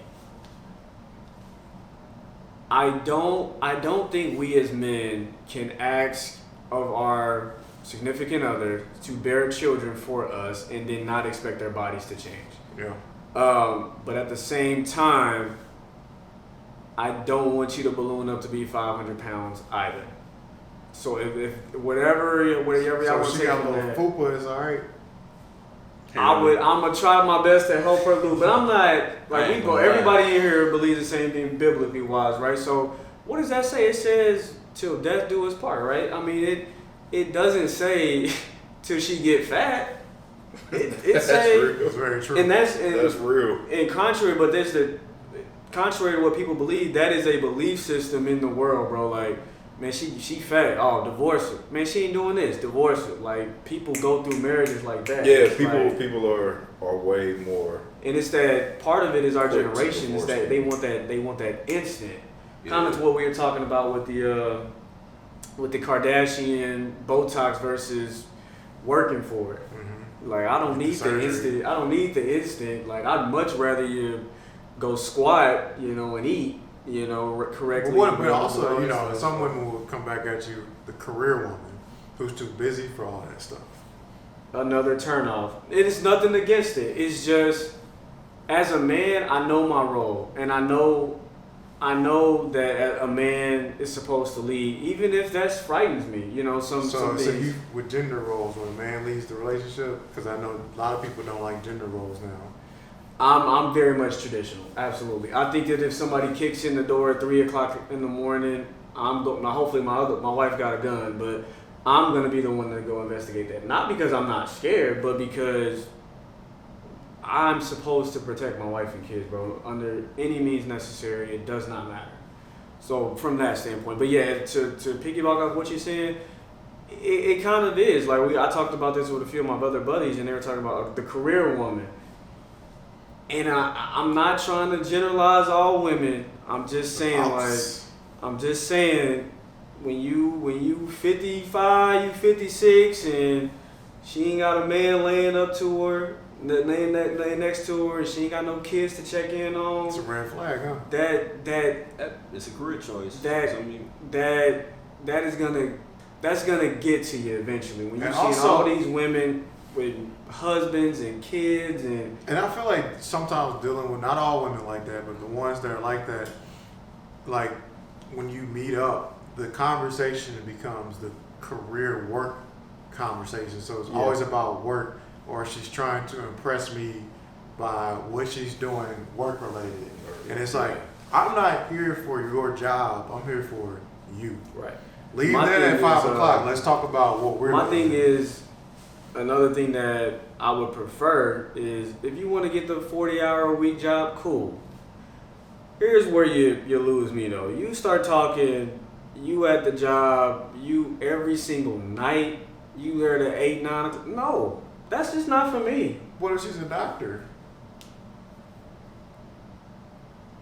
I don't think we as men can ask of our significant other to bear children for us and then not expect their bodies to change. Yeah. But at the same time, I don't want you to balloon up to be 500 pounds either. So if whatever y'all want to take from that, fupa is alright. I'm gonna try my best to help her lose, but I'm not like we go. Everybody in here believes the same thing biblically wise, right? So what does that say? It says till death do us part, right? I mean, it doesn't say till she get fat. It says that's very true, and that's real. And contrary to what people believe, that is a belief system in the world, bro. Like, man, she fat. Oh, divorce her. Man, she ain't doing this. Divorce her. Like, people go through marriages like that. Yeah, people are way more. And it's that part of it is our generation is that they want that instant. Yeah. Kind of to what we were talking about with the Kardashian Botox versus working for it. Mm-hmm. Like, I don't need the instant. Like, I'd much rather you go squat, and eat, correctly. But also, some women will come back at you, the career woman, who's too busy for all that stuff. Another turnoff. It is nothing against it. It's just, as a man, I know my role, and I know that a man is supposed to lead, even if that frightens me. So you with gender roles, when a man leads the relationship, because I know a lot of people don't like gender roles now. I'm very much traditional, absolutely. I think that if somebody kicks in the door at 3:00 in the morning, hopefully my wife got a gun, but I'm gonna be the one to go investigate that. Not because I'm not scared, but because I'm supposed to protect my wife and kids, bro. Under any means necessary, it does not matter. So from that standpoint, but yeah, to piggyback off what you're saying, it kind of is. Like I talked about this with a few of my other buddies, and they were talking about the career woman. And I'm not trying to generalize all women. I'm just saying, when you 55, you 56, and she ain't got a man laying up to her, laying next to her, and she ain't got no kids to check in on. It's a red flag, huh? It's a career choice. That's gonna get to you eventually when you see all these women with husbands and kids and I feel like sometimes dealing with, not all women like that, but the ones that are like that, like when you meet up, the conversation becomes the career work conversation. So it's always about work, or she's trying to impress me by what she's doing work related. And it's like, I'm not here for your job, I'm here for you. Right. Leave that at 5 o'clock. Let's talk about what we're doing. My thing is, another thing that I would prefer is, if you want to get the 40-hour-a-week job, cool. Here's where you lose me, though. You start talking, you at the job, you every single night, you there to 8, 9 o'clock. No, that's just not for me. What if she's a doctor?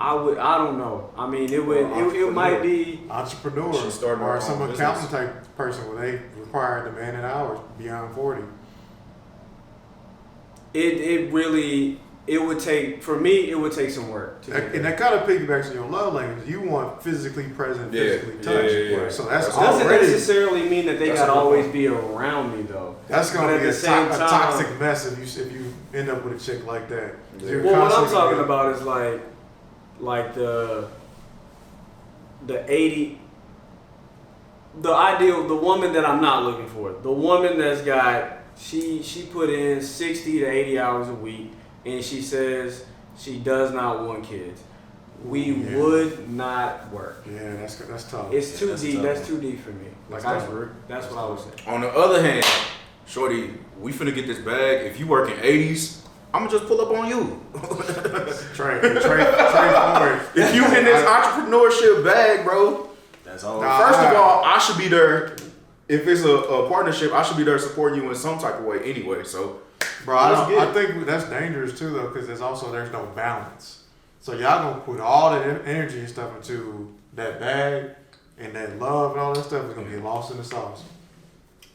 I don't know. I mean, it might be entrepreneur or some accountant type person where they require demanding hours beyond 40. It would take some work. And that kind of piggybacks on your love language. You want physically present, physically touched. Yeah. So that's doesn't necessarily mean that they gotta always be around me though. That's gonna be a toxic mess if you end up with a chick like that. Yeah. Well, what I'm talking about is like the 80, the ideal, the woman that I'm not looking for, the woman that's got, she put in 60 to 80 hours a week, and she says she does not want kids. We would not work. Yeah, that's tough. It's too deep. Tough. That's too deep for me. That's what I would say. On the other hand, shorty, we finna get this bag. If you working 80s, I'ma just pull up on you. Trade forward. If you in this entrepreneurship bag, bro, that's all. First of all, I should be there. If it's a partnership, I should be there supporting you in some type of way anyway. So, bro, I think that's dangerous too, though, because there's no balance. So y'all gonna put all that energy and stuff into that bag, and that love and all that stuff is gonna be lost in the sauce.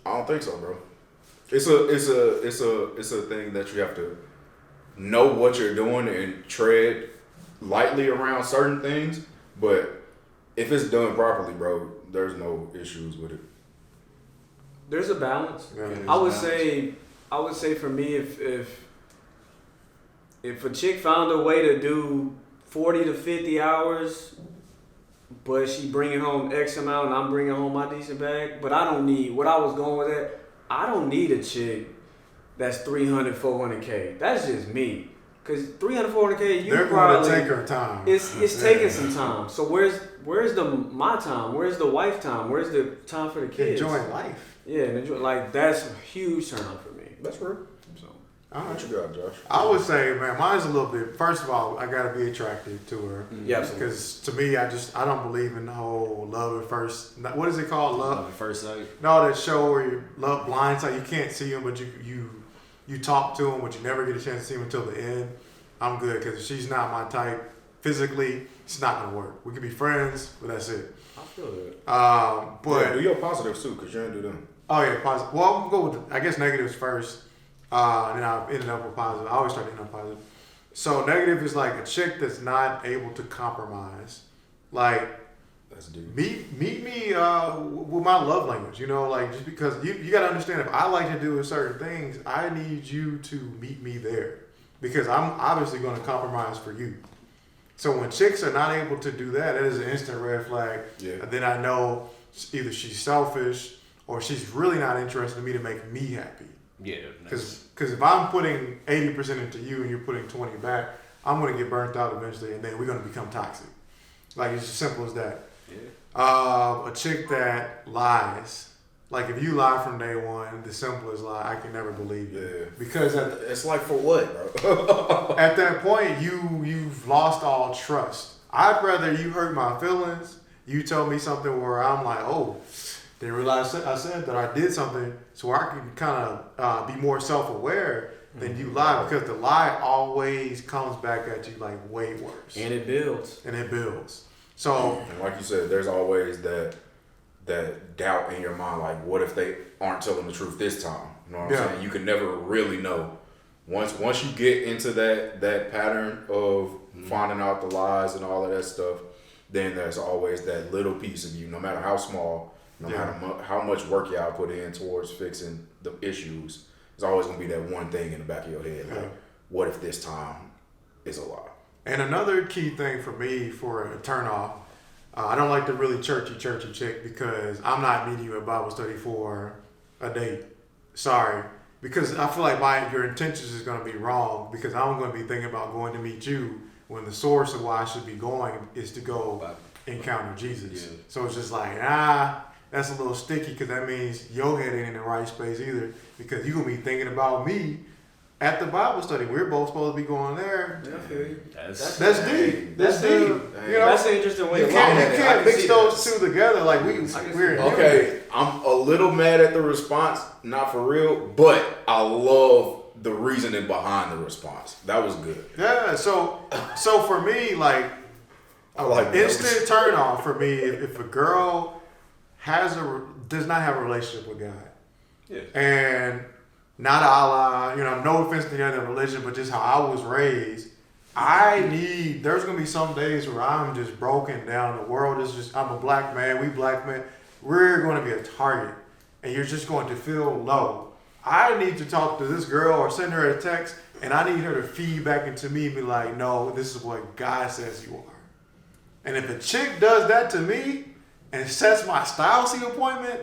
I don't think so, bro. It's a thing that you have to know what you're doing and tread lightly around certain things, but if it's done properly, bro, there's no issues with it. There's a balance. Yeah, I would say for me, if a chick found a way to do 40 to 50 hours, but she bringing home X amount and I'm bringing home my decent bag, but I don't need, what I was going with that, I don't need a chick that's 300, 400K. That's just me. Because 300, 400K, they're probably going to take her time. It's taking some time. So where's my time? Where's the wife time? Where's the time for the kids? Enjoying life. Yeah, and that's a huge turn on for me. That's real. So, what you got, Josh? I would say, man, mine's a little bit. First of all, I got to be attracted to her. Yeah, because to me, I don't believe in the whole love at first. What is it called? Love at first sight. No, that show where you love blindside. You can't see them, but you talk to them, but you never get a chance to see them until the end. I'm good, because if she's not my type physically, it's not gonna work. We could be friends, but that's it. I feel that. But do your positives too, because you didn't do them. Oh yeah, positive. Well, I'm gonna go with I guess negatives first, and then I ended up with positive. I always start ending up positive. So negative is like a chick that's not able to compromise. Like, that's deep. Meet me with my love language. Like just because you got to understand, if I like to do certain things, I need you to meet me there because I'm obviously going to compromise for you. So when chicks are not able to do that, it is an instant red flag. Yeah. And then I know either she's selfish or she's really not interested in me to make me happy. Yeah. Because if I'm putting 80% into you and you're putting 20 back, I'm going to get burnt out eventually, and then we're going to become toxic. Like, it's as simple as that. Yeah. A chick that lies. Like, if you lie from day one, the simplest lie, I can never believe you. Yeah. Because it's like, for what, bro? at that point, you've lost all trust. I'd rather you hurt my feelings, you tell me something where I'm like, oh, didn't realize I said that I did something, so I can kind of be more self-aware than you lie, because the lie always comes back at you like way worse. And it builds. So, and like you said, there's always that doubt in your mind, like, what if they aren't telling the truth this time? You know what I'm saying? You can never really know. Once you get into that pattern of finding out the lies and all of that stuff, then there's always that little piece of you, no matter how small, no matter how much work y'all put in towards fixing the issues, there's always going to be that one thing in the back of your head, like, what if this time is a lie? And another key thing for me for a turnoff, I don't like the really churchy chick, because I'm not meeting you at Bible study for a date. Sorry. Because I feel like your intentions is going to be wrong, because I'm going to be thinking about going to meet you when the source of why I should be going is to go encounter Jesus. Yeah. So it's just like, that's a little sticky, because that means your head ain't in the right space either, because you're going to be thinking about me at the Bible study. We're both supposed to be going there. That's deep. That's deep. That's an interesting way. You can't mix those two together. Like we're okay. I'm a little mad at the response, not for real, but I love the reasoning behind the response. That was good. Yeah. So for me, like, I like instant turn off for me if a girl does not have a relationship with God, and not Allah, no offense to the other religion, but just how I was raised, there's going to be some days where I'm just broken down. The world is just, I'm a black man, we black men, we're going to be a target, and you're just going to feel low. I need to talk to this girl or send her a text, and I need her to feed back into me and be like, no, this is what God says you are. And if a chick does that to me and sets my style C appointment,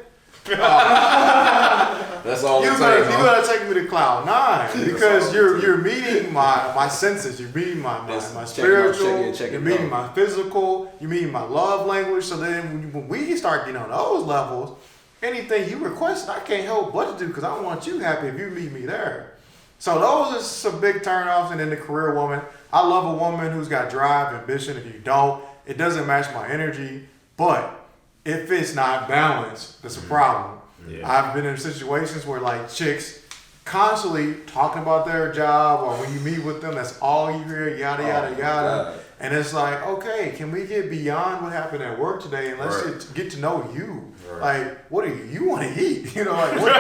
that's all you're gonna take me to cloud 9, because you're meeting my senses, you're meeting my spiritual, you're meeting my physical, you're meeting my love language. So then when we start getting on those levels, anything you request, I can't help but to do, because I want you happy if you meet me there. So those are some big turnoffs. And then the career woman, I love a woman who's got drive, ambition. If you don't, it doesn't match my energy. But if it's not balanced, that's a problem. Yeah. I've been in situations where like chicks constantly talking about their job, or when you meet with them, that's all you hear, yada, yada, yada. God. And it's like, okay, can we get beyond what happened at work today, and let's just get to know you. Right. Like, what do you want to eat? Like, what,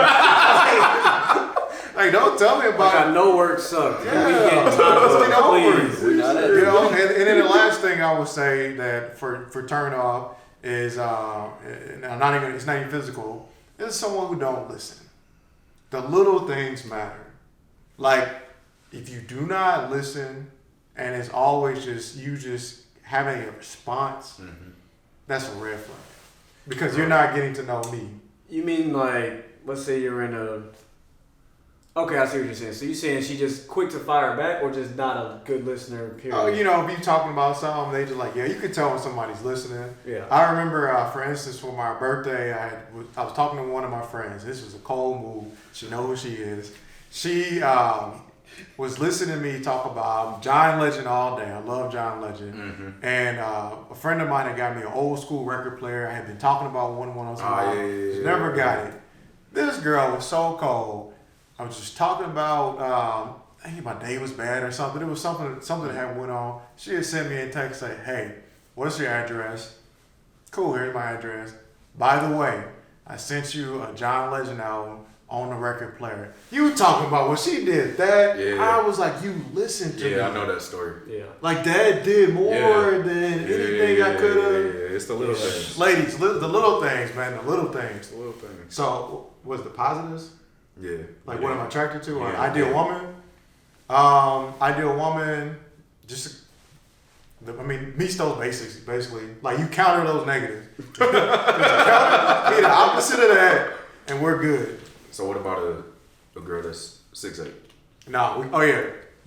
like, don't tell me about. Like, I know work sucks. Yeah, let's get over it. And then the last thing I would say that for turn off is it's not even physical. It's someone who don't listen. The little things matter. Like, if you do not listen, and it's always just having a response, that's a red flag, because you're not getting to know me. You mean, like, let's say you're in a. Okay, I see what you're saying. So you're saying she just quick to fire back, or just not a good listener, period? Oh, if you're talking about something, they just like, you can tell when somebody's listening. Yeah. I remember, for instance, for my birthday, I was talking to one of my friends. This was a cold move. She knows who she is. She was listening to me talk about John Legend all day. I love John Legend. Mm-hmm. And a friend of mine had got me an old school record player. I had been talking about one on some. She never got it. This girl was so cold. I was just talking about, I think my day was bad or something. It was something that had went on. She had sent me a text saying, hey, what's your address? Cool, here's my address. By the way, I sent you a John Legend album. on the record player. You talking about when she did that? Yeah. I was like, you listen to me. Yeah, I know that story. Yeah. Like that did more than anything I could have. Yeah, it's the little things. Ladies, the little things, man. The little things. The little things. So, was the positives? Yeah. Like what am I attracted to? Or Yeah. ideal woman? Ideal woman, just, meet those basics, basically. Like, you counter those negatives. Be the opposite of that, and we're good. So what about a girl that's 6'8"? No,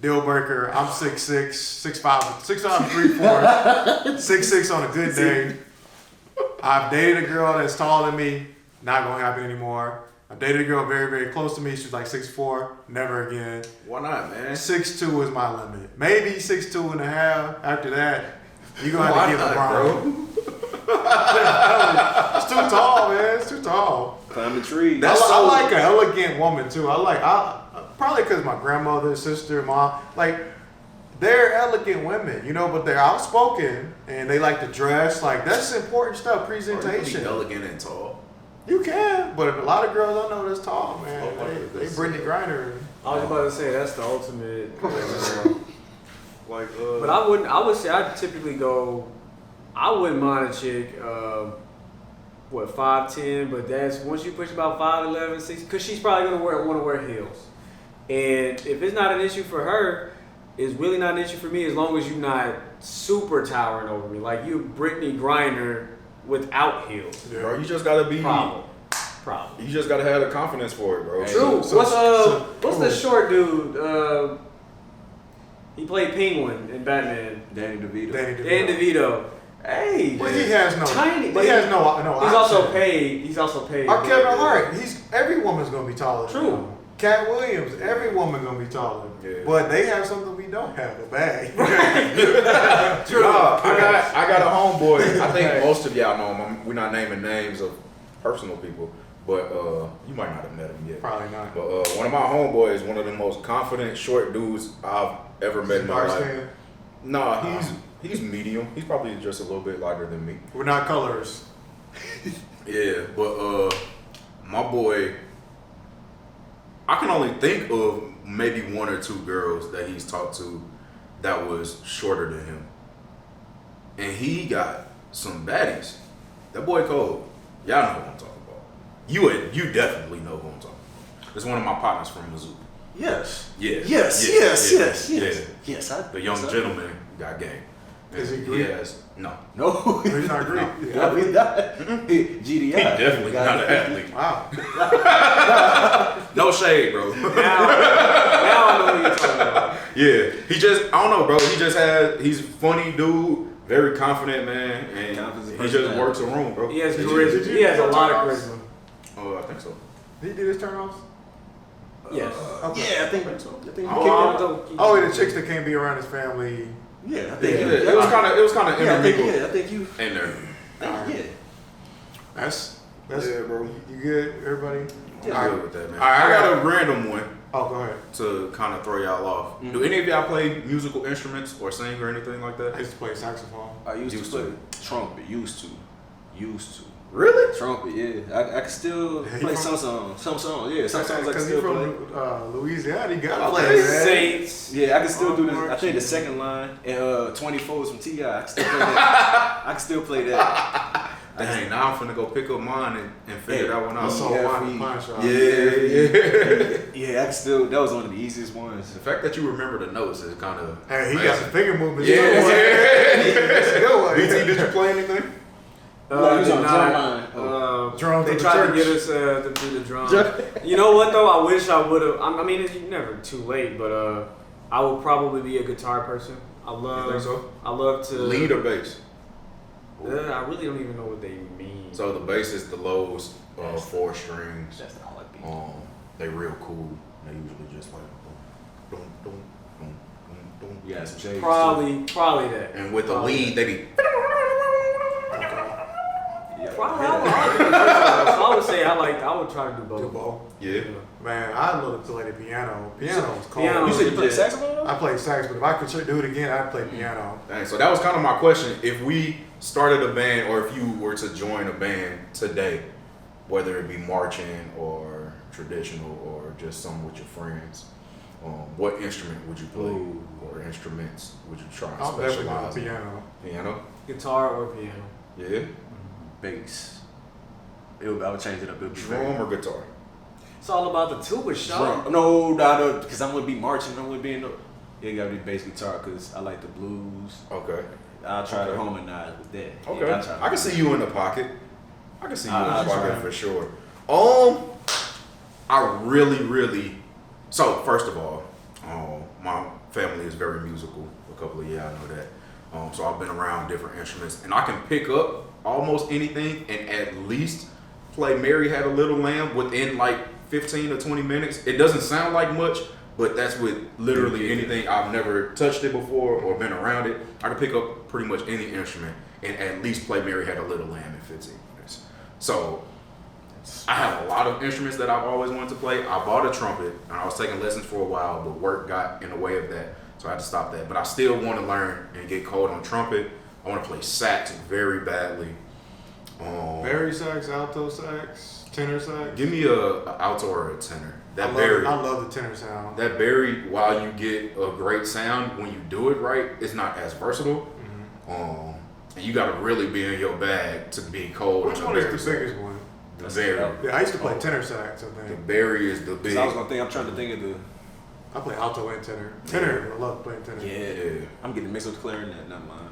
deal breaker. I'm 6'6", 6'5", 6'5", 3/4", 6'6" on a good day. I've dated a girl that's taller than me. Not gonna happen anymore. I've dated a girl very, very close to me. She's like 6'4". Never again. Why not, man? 6'2" is my limit.Maybe 6'2.5". After that, you're gonna have to give a bro. It's too tall, man. It's too tall. Climb a tree. I like an elegant woman too. Probably because my grandmother, sister, mom, like, they're elegant women, but they're outspoken and they like to dress. Like, that's important stuff. Presentation. Elegant and tall. You can, but a lot of girls I know that's tall, man. They Brittany Griner. I was about to say that's the ultimate. Like, but I would say I'd typically go. I wouldn't mind a chick, 5'10", but that's once you push about 5'11", 6, because she's probably gonna want to wear heels. And if it's not an issue for her, it's really not an issue for me as long as you're not super towering over me. Like, you Brittany Griner without heels. yeah. Bro, you just gotta be. Problem. You just gotta have the confidence for it, bro. True. What's the short dude? He played Penguin in Batman. Danny DeVito. Danny DeVito. Hey, but he has no tiny. He has no. He's also paid. He's also paid. Or Kevin Hart. Every woman's gonna be taller. True. Cat Williams. Every woman gonna be taller. Yeah. But they have something we don't have. A bag. True. I got a homeboy. I think most of y'all know him. We're not naming names of personal people, but you might not have met him yet. Probably not. But one of my homeboys, one of the most confident short dudes I've ever met in my life. Nah, he's medium. He's probably just a little bit lighter than me. We're not colors. Yeah, but my boy, I can only think of maybe one or two girls that he's talked to that was shorter than him. And he got some baddies. That boy cold. Y'all know who I'm talking about. You definitely know who I'm talking about. It's one of my partners from Mizzou. Yes. Yeah. Yes. The young gentleman got game. Is he Greek? No. No. He's not Greek. Definitely not. GDI. He definitely not an athlete. Wow. No shade, bro. Now I know what you're talking about. Yeah. I don't know, bro. He's a funny dude, very confident, man, and he just works a room, bro. He has charisma. He has a lot of charisma. Oh, I think so. Did he do his turn-offs? Yes. Okay. Yeah, I think so. The chicks that can't be around his family. Yeah, I think It was kind of intermingled I think you. in there. Yeah. That's Yeah, bro. You good, everybody? I'm All good right. with that, man. All right, I got a random one Oh, go ahead. to kind of throw y'all off. Do any of y'all play musical instruments or sing or anything like I that? used to play saxophone. I used Used to to. play trumpet. Used to. Really? Trumpet, yeah. I can still play some songs. Some songs, yeah. Some songs I can Because still you're play. from Louisiana, you gotta I play, play man. Saints. Yeah, I can still do this. I think the second line and 24s from T.I. I can still play that. I can still play that. Dang, now I'm finna go pick up mine and figure that one out. So Yeah, wine shop. Yeah. Yeah, I can still. That was one of the easiest ones. The fact that you remember the notes is kind of. Hey, he got some finger movements. Yeah. That's a good one. BT, did you play anything? Well, he's did on not. drum line. Drums They at the tried to church. get us to do the drums. You know what though? I wish I would have. I mean, it's never too late, but I would probably be a guitar person. I You think so? love to Lead or bass? I really don't even know what they mean. So the bass is the lows, 4 strings. That's the hard beat. They real cool. They usually just like boom, boom, boom, boom, boom. Yeah, some shades. Probably that. And with the lead, they be. Probably. I would say I would try to do both. Do both. Yeah. Man, I love to play the piano. Piano's cold. Piano. You said you play saxophone though? I play sax, but if I could do it again, I'd play piano. Dang, so that was kind of my question. If we started a band, or if you were to join a band today, whether it be marching or traditional or just some with your friends, what instrument would you play? Or instruments would you try and specialize in? Piano? Guitar or piano? Yeah. Bass. I would change it up. It would be Drum or guitar? It's all about the tuba, Sean. No, because I'm gonna be marching. I'm gonna be in the. Yeah, gotta be bass guitar because I like the blues. Okay. I'll try to harmonize with that. Okay. Yeah, I can see you in the pocket. I can see you in the pocket for sure. I really. So first of all, my family is very musical. A couple of I know that. So I've been around different instruments, and I can pick up almost anything and at least play Mary Had a Little Lamb within like 15 or 20 minutes. It doesn't sound like much, but that's with literally anything. I've never touched it before or been around it. I can pick up pretty much any instrument and at least play Mary Had a Little Lamb in 15 minutes. So I have a lot of instruments that I've always wanted to play. I bought a trumpet and I was taking lessons for a while, but work got in the way of that. So I had to stop that. But I still want to learn and get cold on trumpet. I want to play sax very badly. Barry sax, alto sax, tenor sax. Give me a alto or a tenor. I love the tenor sound. That Barry, while you get a great sound, when you do it right, it's not as versatile. Mm-hmm. And you got to really be in your bag to be cold. Which one is the biggest one? The Barry. Yeah, I used to play tenor sax, I think. The Barry is the big. I'm trying to think of the. I play alto and tenor. Tenor, I love playing tenor. Yeah. I'm getting mixed with clarinet, not mine.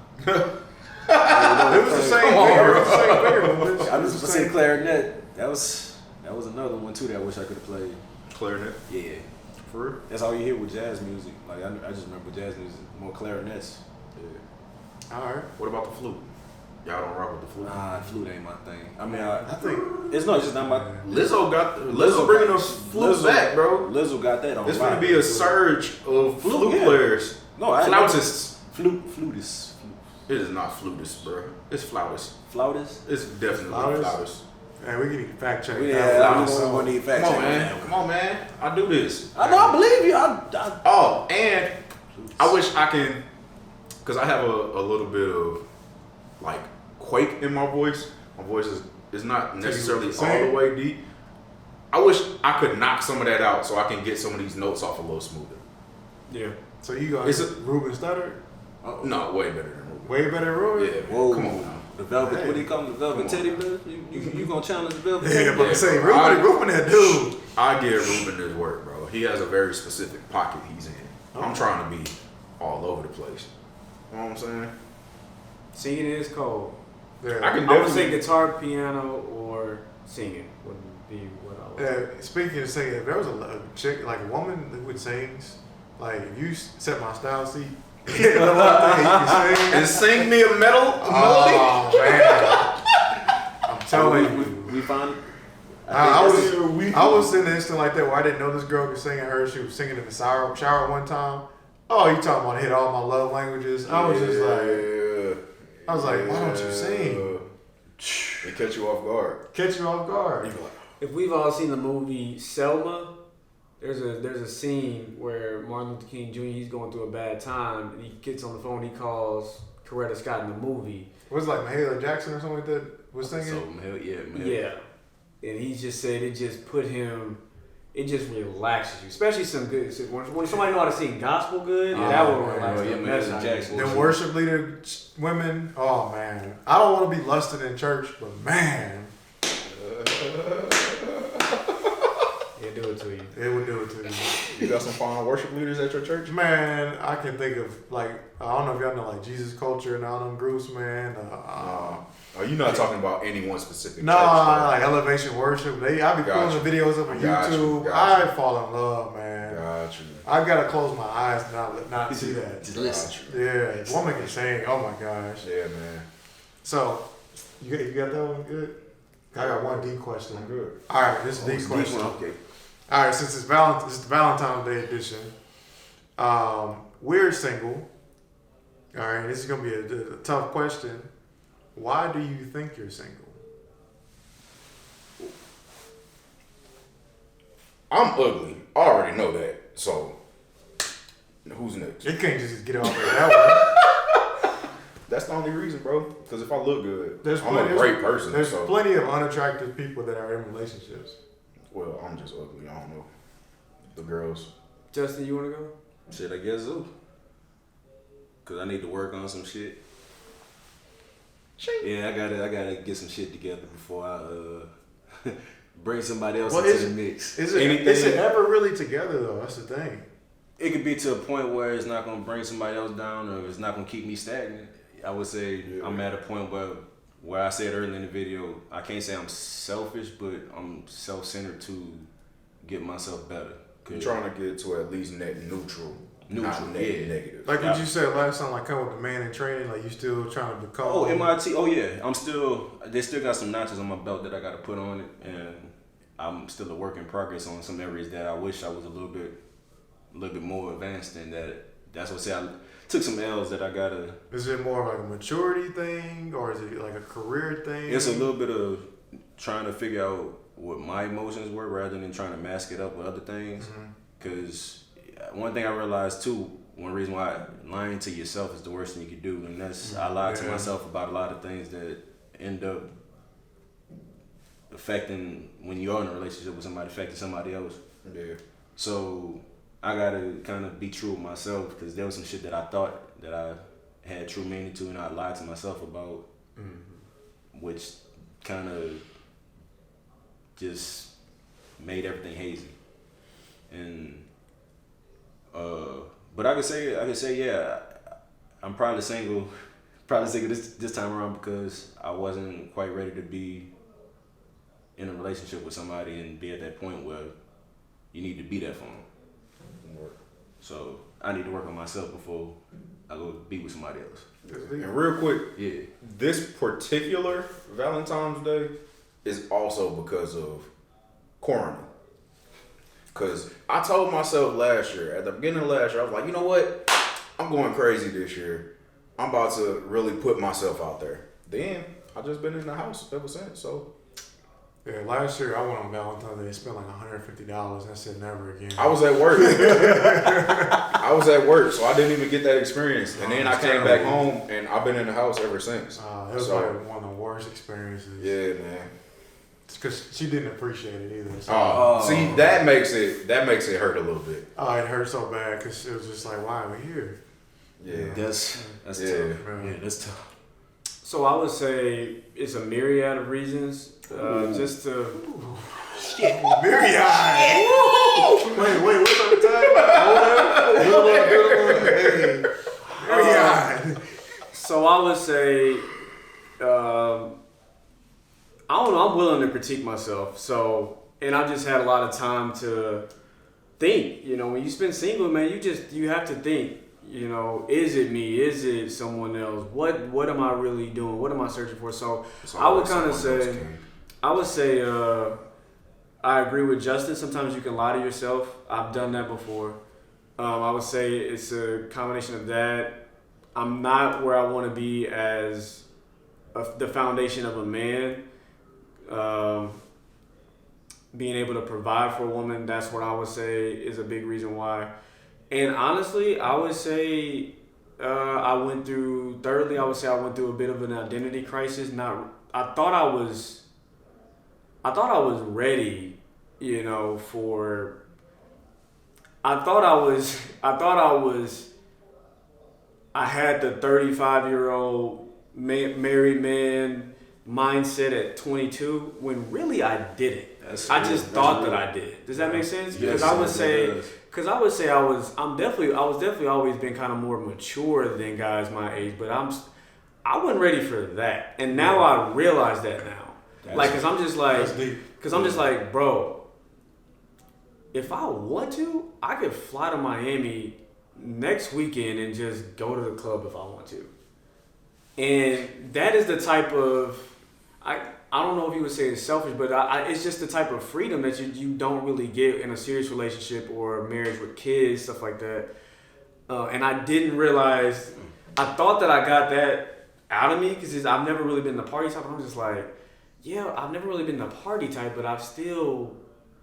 It was the same thing. I was just saying clarinet. That was another one too that I wish I could have played. Clarinet? Yeah. For real? That's all you hear with jazz music. Like I just remember jazz music, more clarinets. Yeah. Alright. What about the flute? Y'all don't rock with the flute? Nah, flute ain't my thing. I mean, I think it's just not my. Lizzo bringing the flute back, bro. Lizzo got that on. There's gonna be a surge of flute players. No, flautists. Flutists. It is not flutist, bro. It's flautist. Flautist? It's definitely flautist. Man, we can fact check. Yeah, we're gonna need fact check. Come on, man. I do this. I know. I believe you. And I wish I can, because I have a little bit of like quake in my voice. My voice is not necessarily all the way deep. I wish I could knock some of that out so I can get some of these notes off a little smoother. Yeah. So you got Ruben Studdard? No, way better than Ruben. Way better than Ruben? Yeah. Whoa. Come on now. The velvet, what do you call him? The velvet teddy bear? You gonna challenge the velvet? Yeah, but say Ruben that dude. I give Ruben his work, bro. He has a very specific pocket he's in. I'm trying to be all over the place. You know what I'm saying? Singing is cold. Yeah. I would say guitar, piano, or singing would be what I would say. Speaking of singing, if there was a chick, like a woman who sings, like if you set my style seat, and sing me a melody. Oh man, I'm telling you, we found. I was in an instant like that where I didn't know this girl could sing. I heard she was singing in the shower one time. Oh, you talking about hit all my love languages? I was just like, why don't you sing? It catch you off guard. Catch you off guard. If we've all seen the movie Selma, there's a scene where Martin Luther King Jr. he's going through a bad time and he gets on the phone. He calls Coretta Scott in the movie. Was it like Mahalia Jackson or something like that was singing? Yeah. And he just said it just put him. It just relaxes you, especially some good. When somebody know how to sing gospel good, that will relax the Jackson. Then worship leader women. Oh man, I don't want to be lusted in church, but man, it'll do it to you. It would do it to you. You got some fine worship leaders at your church? Man, I can think of like I don't know if y'all know like Jesus Culture and all them groups, man. You're not talking about any one specific church? Like Elevation Worship. I be pulling the videos up on YouTube. I fall in love, man. Got you. I've got to close my eyes and not see that. Just listen. Yeah, woman can sing. Oh my gosh. Yeah, man. So, you got that one good? I got one deep question. I'm good. All right, this is a deep question. Okay. All right, since it's the Valentine's Day edition, we're single. All right, this is gonna be a tough question. Why do you think you're single? I'm ugly. I already know that. So, who's next? You can't just get off of that one. That's the only reason, bro. Because if I look good, I'm a great person. There's plenty of unattractive people that are in relationships. Well, I'm just ugly. I don't know. The girls. Justin, you want to go? Shit, I guess so. Cause I need to work on some shit. Yeah, I gotta get some shit together before I bring somebody else into the mix. Is it ever really together though? That's the thing. It could be to a point where it's not gonna bring somebody else down, or it's not gonna keep me stagnant. I would say I'm at a point where I said earlier in the video, I can't say I'm selfish, but I'm self-centered to get myself better. You're trying to get to at least net neutral. Not negative. Like what you said last time, like come with the man in training, like you still trying to become. Oh, MIT. Oh yeah, they still got some notches on my belt that I got to put on it, and I'm still a work in progress on some areas that I wish I was a little bit more advanced in. That's what I say. I took some L's that I gotta. Is it more like a maturity thing, or is it like a career thing? It's a little bit of trying to figure out what my emotions were rather than trying to mask it up with other things. Because one thing I realized too, one reason why lying to yourself is the worst thing you can do, and that's I lied to myself about a lot of things that end up affecting, when you're in a relationship with somebody, affecting somebody else. Yeah. So I gotta kind of be true with myself, because there was some shit that I thought that I had true meaning to, and I lied to myself about, which kind of just made everything hazy. And but I could say yeah, I'm probably single this time around because I wasn't quite ready to be in a relationship with somebody and be at that point where you need to be there for them. So I need to work on myself before I go be with somebody else. And real quick, this particular Valentine's Day is also because of quarantine. Because I told myself last year, at the beginning of last year, I was like, you know what? I'm going crazy this year. I'm about to really put myself out there. Then, I've just been in the house ever since, so. Yeah, last year I went on Valentine's Day and spent like $150 and I said never again. I was at work. So I didn't even get that experience. And then I came back home and I've been in the house ever since. It was like one of the worst experiences. Yeah, man. Because she didn't appreciate it either. So. See, that makes it hurt a little bit. Oh, it hurt so bad because it was just like, why are we here? Yeah, that's tough. Yeah, that's tough. So I would say it's a myriad of reasons. Just to shit, myriad. Wait, what's on the time? Myriad. So I would say. I don't know, I'm willing to critique myself. So, and I've just had a lot of time to think. You know, when you spend single, man, you have to think, you know, is it me? Is it someone else? What am I really doing? What am I searching for? So I would kind of say, I agree with Justin. Sometimes you can lie to yourself. I've done that before. I would say it's a combination of that. I'm not where I want to be as the foundation of a man. Being able to provide for a woman, that's what I would say is a big reason why. And honestly, I would say I went through a bit of an identity crisis. I thought I was ready, you know, I had the 35-year-old married man mindset at 22 when really I didn't. I just thought that I did. Does that make sense? Because I would say I was definitely always been kind of more mature than guys my age, but I wasn't ready for that. And now I realize that now. Cause I'm just like, bro, if I want to, I could fly to Miami next weekend and just go to the club if I want to. And that is the type of, I don't know if you would say it's selfish, but it's just the type of freedom that you don't really get in a serious relationship or a marriage with kids, stuff like that. And I didn't realize, I thought that I got that out of me because I've never really been the party type. I'm just like, yeah, I've never really been the party type, but I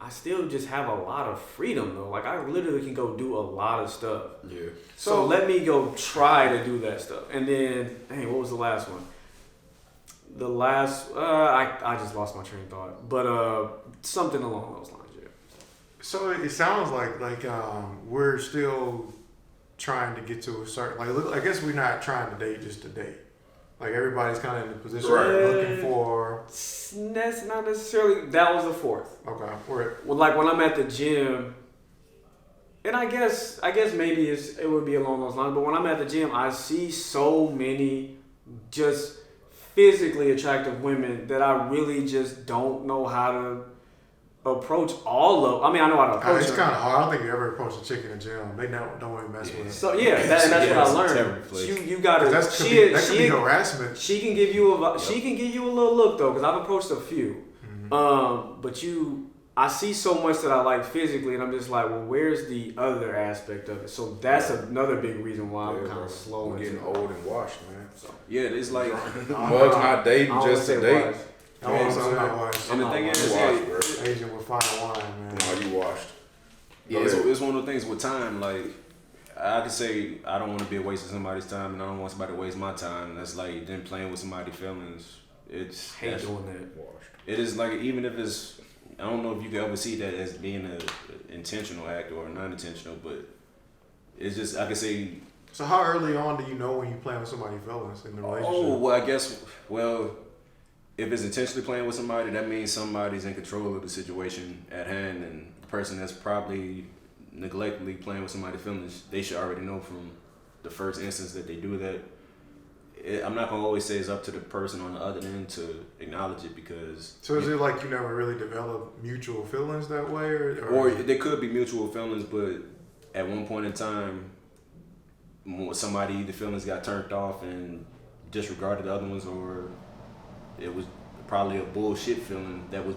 I still just have a lot of freedom though. Like I literally can go do a lot of stuff. Yeah. So let me go try to do that stuff. And then, dang, what was the last one? The last, I just lost my train of thought. But something along those lines, yeah. So it sounds like we're still trying to get to a certain, like, look, I guess we're not trying to date just to date. Like everybody's kind of in the position where looking for. That's not necessarily. That was the fourth. Okay. Well, like when I'm at the gym, and I guess maybe it would be along those lines. But when I'm at the gym, I see so many just physically attractive women that I really just don't know how to approach all of. I mean, I know how to approach. It's kind of hard. I don't think you ever approach a chick in the gym. They don't want to mess with it. So yeah, that's what I learned. You gotta. That could be harassment. She can give you a little look though, because I've approached a few. Mm-hmm. But I see so much that I like physically, and I'm just like, well, where's the other aspect of it? So that's another big reason why I'm kind of slow. We're getting old and washed, man. So. Yeah, it's like Mug's not dating just to date. I'm not washed. And the thing is, Asian with fine wine, man. No, you washed. Yeah, it's one of the things with time. Like I could say, I don't want to be a waste of somebody's time, and I don't want somebody to waste my time. That's like then playing with somebody's feelings. Hate doing that. Washed. It is like even if it's. I don't know if you can ever see that as being an intentional act or non-intentional, but it's just I can say. So how early on do you know when you're playing with somebody's feelings in the relationship? Oh well, I guess if it's intentionally playing with somebody, that means somebody's in control of the situation at hand, and the person that's probably neglectfully playing with somebody's feelings, they should already know from the first instance that they do that. I'm not gonna always say it's up to the person on the other end to acknowledge it because. So is it like you never really develop mutual feelings that way, or there could be mutual feelings, but at one point in time, somebody the feelings got turned off and disregarded the other ones, or it was probably a bullshit feeling that was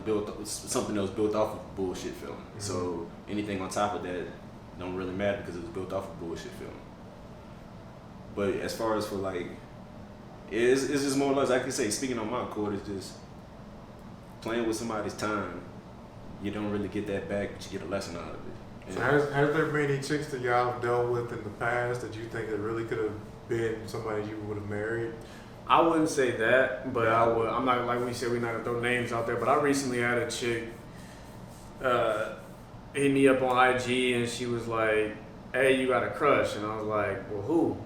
something that was built off of a bullshit feeling. Mm-hmm. So anything on top of that don't really matter because it was built off of a bullshit feeling. But as far as for like. It's just more or less, I can say, speaking on my court, it's just playing with somebody's time. You don't really get that back, but you get a lesson out of it. So has there been any chicks that y'all have dealt with in the past that you think that really could have been somebody you would have married? I wouldn't say that, but I would. I'm not, like we said, we're not going to throw names out there, but I recently had a chick hit me up on IG, and she was like, hey, you got a crush? And I was like, well, who?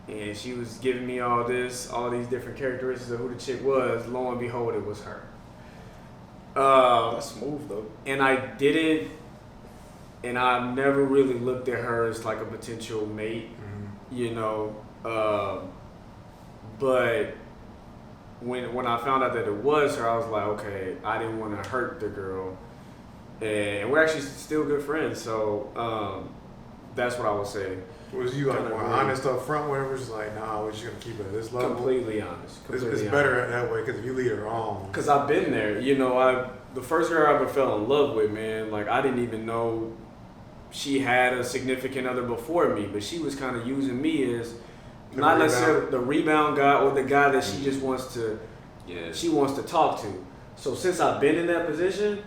And she was giving me all these different characteristics of who the chick was. Lo and behold, it was her. That's smooth though. And I didn't, and I never really looked at her as like a potential mate, you know. But when I found out that it was her, I was like, okay, I didn't want to hurt the girl, and we're actually still good friends. So that's what I would say. Was you like more honest up front, where it was like, nah, we're just gonna keep it at this level? Completely honest. It's better that way because if you lead her on. Because I've been there, you know. The first girl I ever fell in love with, man, like I didn't even know she had a significant other before me, but she was kind of using me as not necessarily the rebound guy or the guy that she just wants to, she wants to talk to. So since I've been in that position,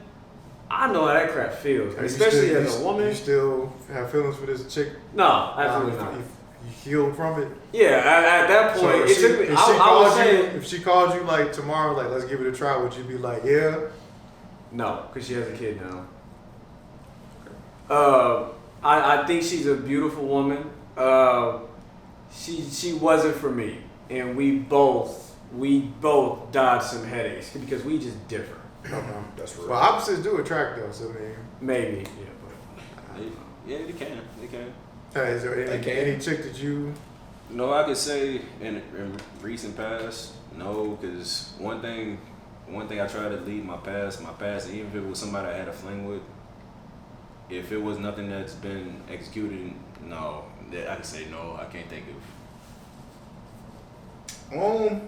I know how that crap feels, especially as a woman. You still have feelings for this chick? No, absolutely not. You healed from it? Yeah, at that point, so if she called you like tomorrow, like let's give it a try, would you be like, yeah? No, because she has a kid now. I think she's a beautiful woman. She wasn't for me, and we both dodged some headaches because we just differ. That's right. Well, opposites do attract us. I mean, maybe. Yeah, they can. Hey, is there any chick that you? No, I could say in recent past, no, because one thing I try to leave my past, even if it was somebody I had a fling with, if it was nothing that's been executed, no, I can say no. I can't think of.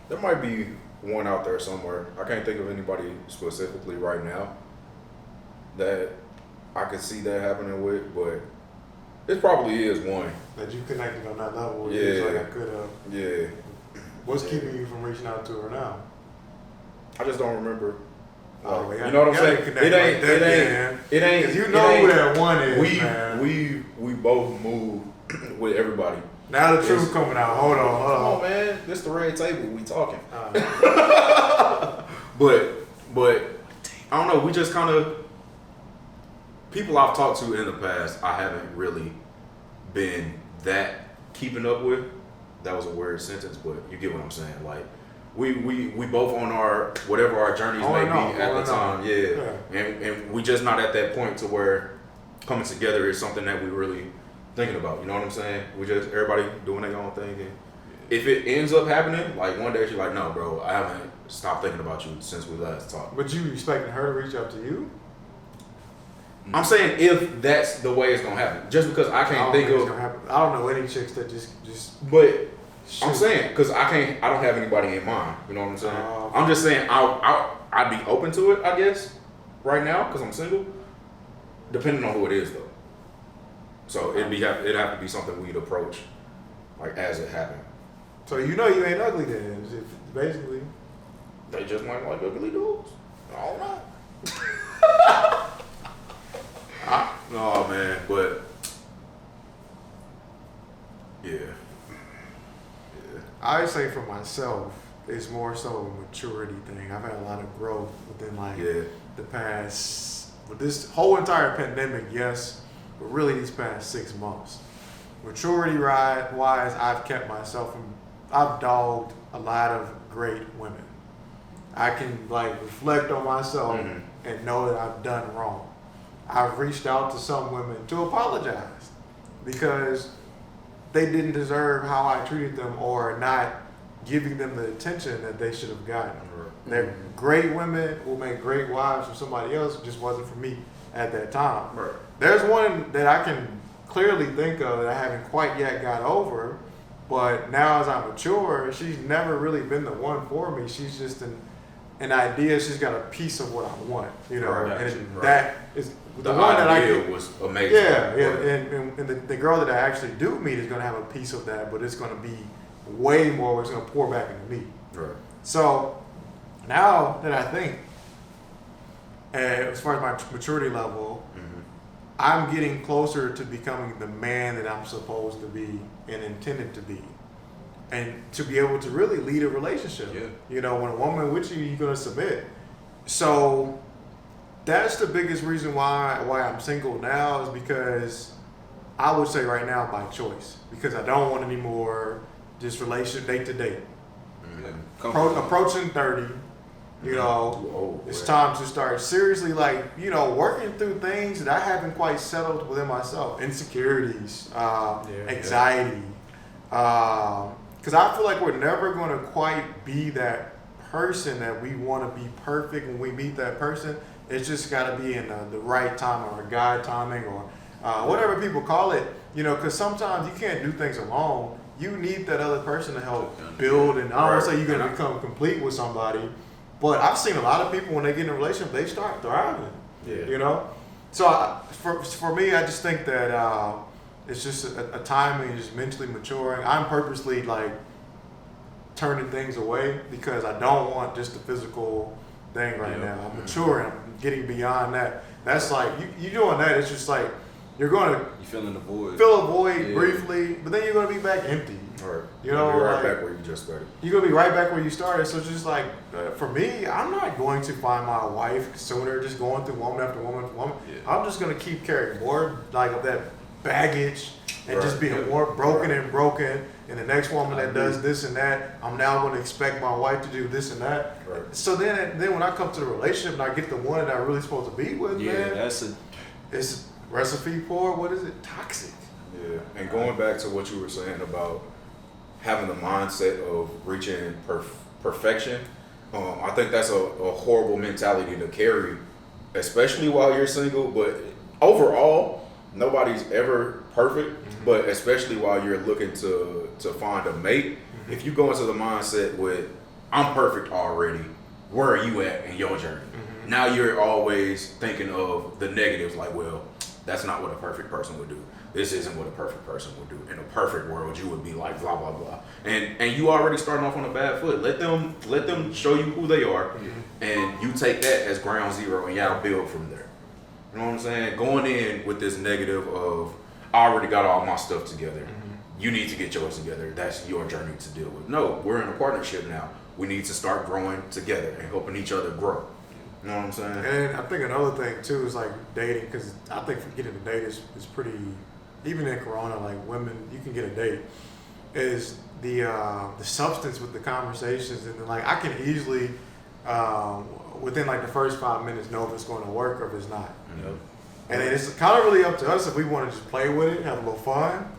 There might be one out there somewhere. I can't think of anybody specifically right now that I could see that happening with, but it probably is one. That you connected on that level where you was like, I could have. Yeah. What's keeping you from reaching out to her now? I just don't remember Oh, yeah. You know what I'm saying? It ain't. Because you know who that one is, man. We both move with everybody. Now the truth coming out. Hold on. Come on, man. This the red table. We talking. But I don't know. We just kind of people I've talked to in the past. I haven't really been that keeping up with. That was a weird sentence, but you get what I'm saying. Like we both on our whatever our journeys may be at the time. Yeah. And we just not at that point to where coming together is something that we really thinking about. You know what I'm saying? We just everybody doing their own thing. And if it ends up happening, like one day she's like, no, bro, I haven't stopped thinking about you since we last talked. But you expecting her to reach out to you? I'm saying if that's the way it's gonna happen, just because I can't think of. I don't know any chicks that just. But I'm saying because I don't have anybody in mind. You know what I'm saying? I'm just saying I'd be open to it. I guess right now because I'm single. Depending on who it is though. So it'd have to be something we'd approach like as it happened. So you know you ain't ugly then, basically. They just might like ugly dudes. I don't know. No man, but yeah. I would say for myself, it's more so a maturity thing. I've had a lot of growth within the past, with this whole entire pandemic, yes, but really these past 6 months. Maturity wise, I've kept myself from, I've dogged a lot of great women. I can reflect on myself and know that I've done wrong. I've reached out to some women to apologize because they didn't deserve how I treated them or not giving them the attention that they should have gotten. They're great women, will make great wives for somebody else. It just wasn't for me at that time. Right. There's one that I can clearly think of that I haven't quite yet got over, but now as I mature, she's never really been the one for me. She's just an idea. She's got a piece of what I want, you know, that is the one that I was amazing. Yeah, and the girl that I actually do meet is going to have a piece of that, but it's going to be way more where it's going to pour back into me. Right. So now that I think, as far as my maturity level, I'm getting closer to becoming the man that I'm supposed to be and intended to be. And to be able to really lead a relationship. Yeah. You know, when a woman with you, you're going to submit. So that's the biggest reason why I'm single now is because I would say right now by choice. Because I don't want any more just relationship date to date. Approaching 30, you know, it's time to start seriously working through things that I haven't quite settled within myself. Insecurities, anxiety. Because I feel like we're never going to quite be that person that we want to be perfect when we meet that person. It's just got to be in the right time or God timing or whatever people call it, you know, because sometimes you can't do things alone. You need that other person to help build. And I don't want to say you're going to become complete with somebody, but I've seen a lot of people when they get in a relationship, they start thriving, you know. So for me, I just think that it's just a timing, just mentally maturing. I'm purposely turning things away because I don't want just the physical thing right now. I'm maturing. I'm getting beyond that. That's you doing that. It's just you're gonna filling the void. Fill a void briefly, but then you're gonna be back empty. Right. You know, you're right back where you just started. You're gonna be right back where you started. So it's just for me, I'm not going to find my wife sooner. Just going through woman after woman after woman. Yeah. I'm just gonna keep carrying more of that baggage and just being more broken and broken. And the next woman that does this and that, I'm now going to expect my wife to do this and that. Right. So then when I come to the relationship and I get the one that I'm really supposed to be with, it's recipe for, what is it? Toxic. Yeah. And going back to what you were saying about having the mindset of reaching perfection, I think that's a horrible mentality to carry, especially while you're single. But overall, nobody's ever perfect. But especially while you're looking to find a mate, if you go into the mindset with, I'm perfect already, where are you at in your journey? Now you're always thinking of the negatives, well, that's not what a perfect person would do. this isn't what a perfect person would do. In a perfect world, you would be like blah blah blah, and you already starting off on a bad foot. Let them show you who they are, and you take that as ground zero, and y'all build from there. You know what I'm saying? Going in with this negative of I already got all my stuff together. You need to get yours together. That's your journey to deal with. No, we're in a partnership now. We need to start growing together and helping each other grow. You know what I'm saying? And I think another thing too is like dating, because I think for getting a date is pretty, even in Corona, like women, you can get a date, is the substance with the conversations. And then like I can easily, within like the first 5 minutes, know if it's going to work or if it's not. And then it's kind of really up to us if we want to just play with it, have a little fun.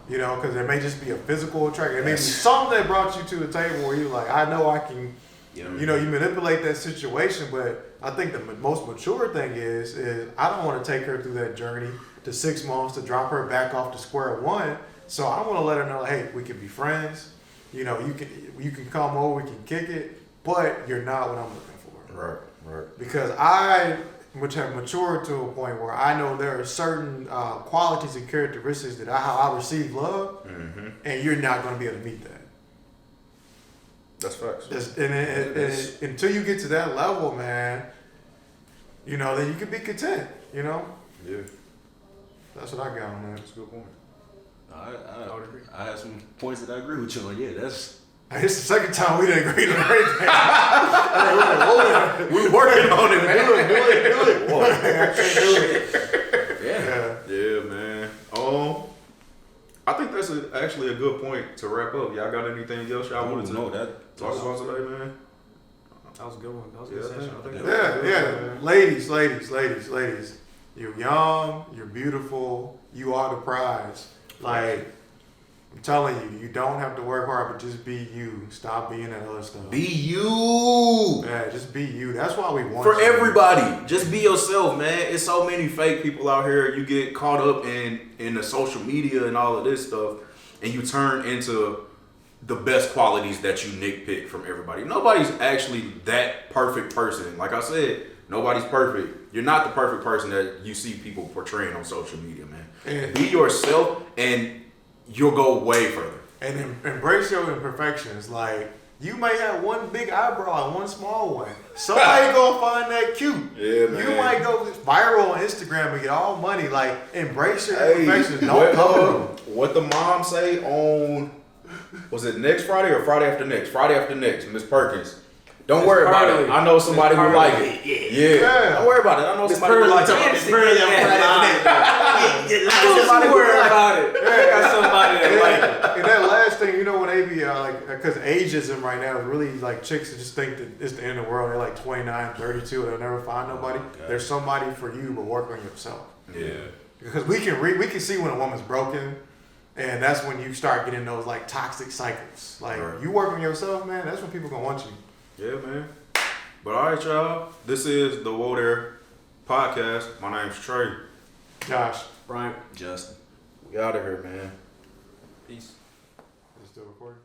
You know, because there may just be a physical attraction. It may be something that brought you to the table where you're like, I know I can, you manipulate that situation. But I think the most mature thing is I don't want to take her through that journey to 6 months to drop her back off to square one. So I want to let her know, hey, we can be friends. You know, you can come over, we can kick it, but you're not what I'm looking for. Right. Because which have matured to a point where I know there are certain qualities and characteristics that how I receive love, and you're not going to be able to meet that. That's facts. And until you get to that level, man, you know, then you can be content, you know? Yeah. That's what I got on that. That's a good point. I would agree. I have some points that I agree with you on. Yeah, that's... It's the second time we didn't agree on anything. We're working on it, man. Do it. Boy, I can't do it. Yeah, man. I think that's actually a good point to wrap up. Y'all got anything else y'all wanted to talk about today, man? That was a good one. That was a good session. I think Yeah. Ladies. You're young, you're beautiful, you are the prize. Like, I'm telling you, you don't have to work hard, but just be you. Stop being that other stuff. Be you. Yeah, just be you. That's why we want for you. everybody. Just be yourself, man. It's so many fake people out here. You get caught up in the social media and all of this stuff, and you turn into the best qualities that you nitpick from everybody. Nobody's actually that perfect person. Like I said, nobody's perfect. You're not the perfect person that you see people portraying on social media, man. And be yourself, and you'll go way further. And embrace your imperfections. Like, you may have one big eyebrow and one small one. Somebody gonna find that cute. Yeah, man. You might go viral on Instagram and get all money. Like, embrace your imperfections. Don't cover them. What the mom say on, was it next Friday or Friday after next? Friday after next, Miss Perkins. Don't worry about it. I know somebody who like it. Yeah. Don't worry about it. I know somebody who like it. Somebody worry about it. I got somebody that like it. And that last thing, you know, when they be like, because ageism right now is really like chicks that just think that it's the end of the world. They're like 29, 32, they'll never find nobody. There's somebody for you, but work on yourself. Yeah. Because we can see when a woman's broken, and that's when you start getting those like toxic cycles. Like, you work on yourself, man. That's when people gonna want you. Yeah, man. But all right, y'all. This is the Whoa There podcast. My name's Trey. Josh. Brian. Justin. We out of here, man. Peace. Is it still recording?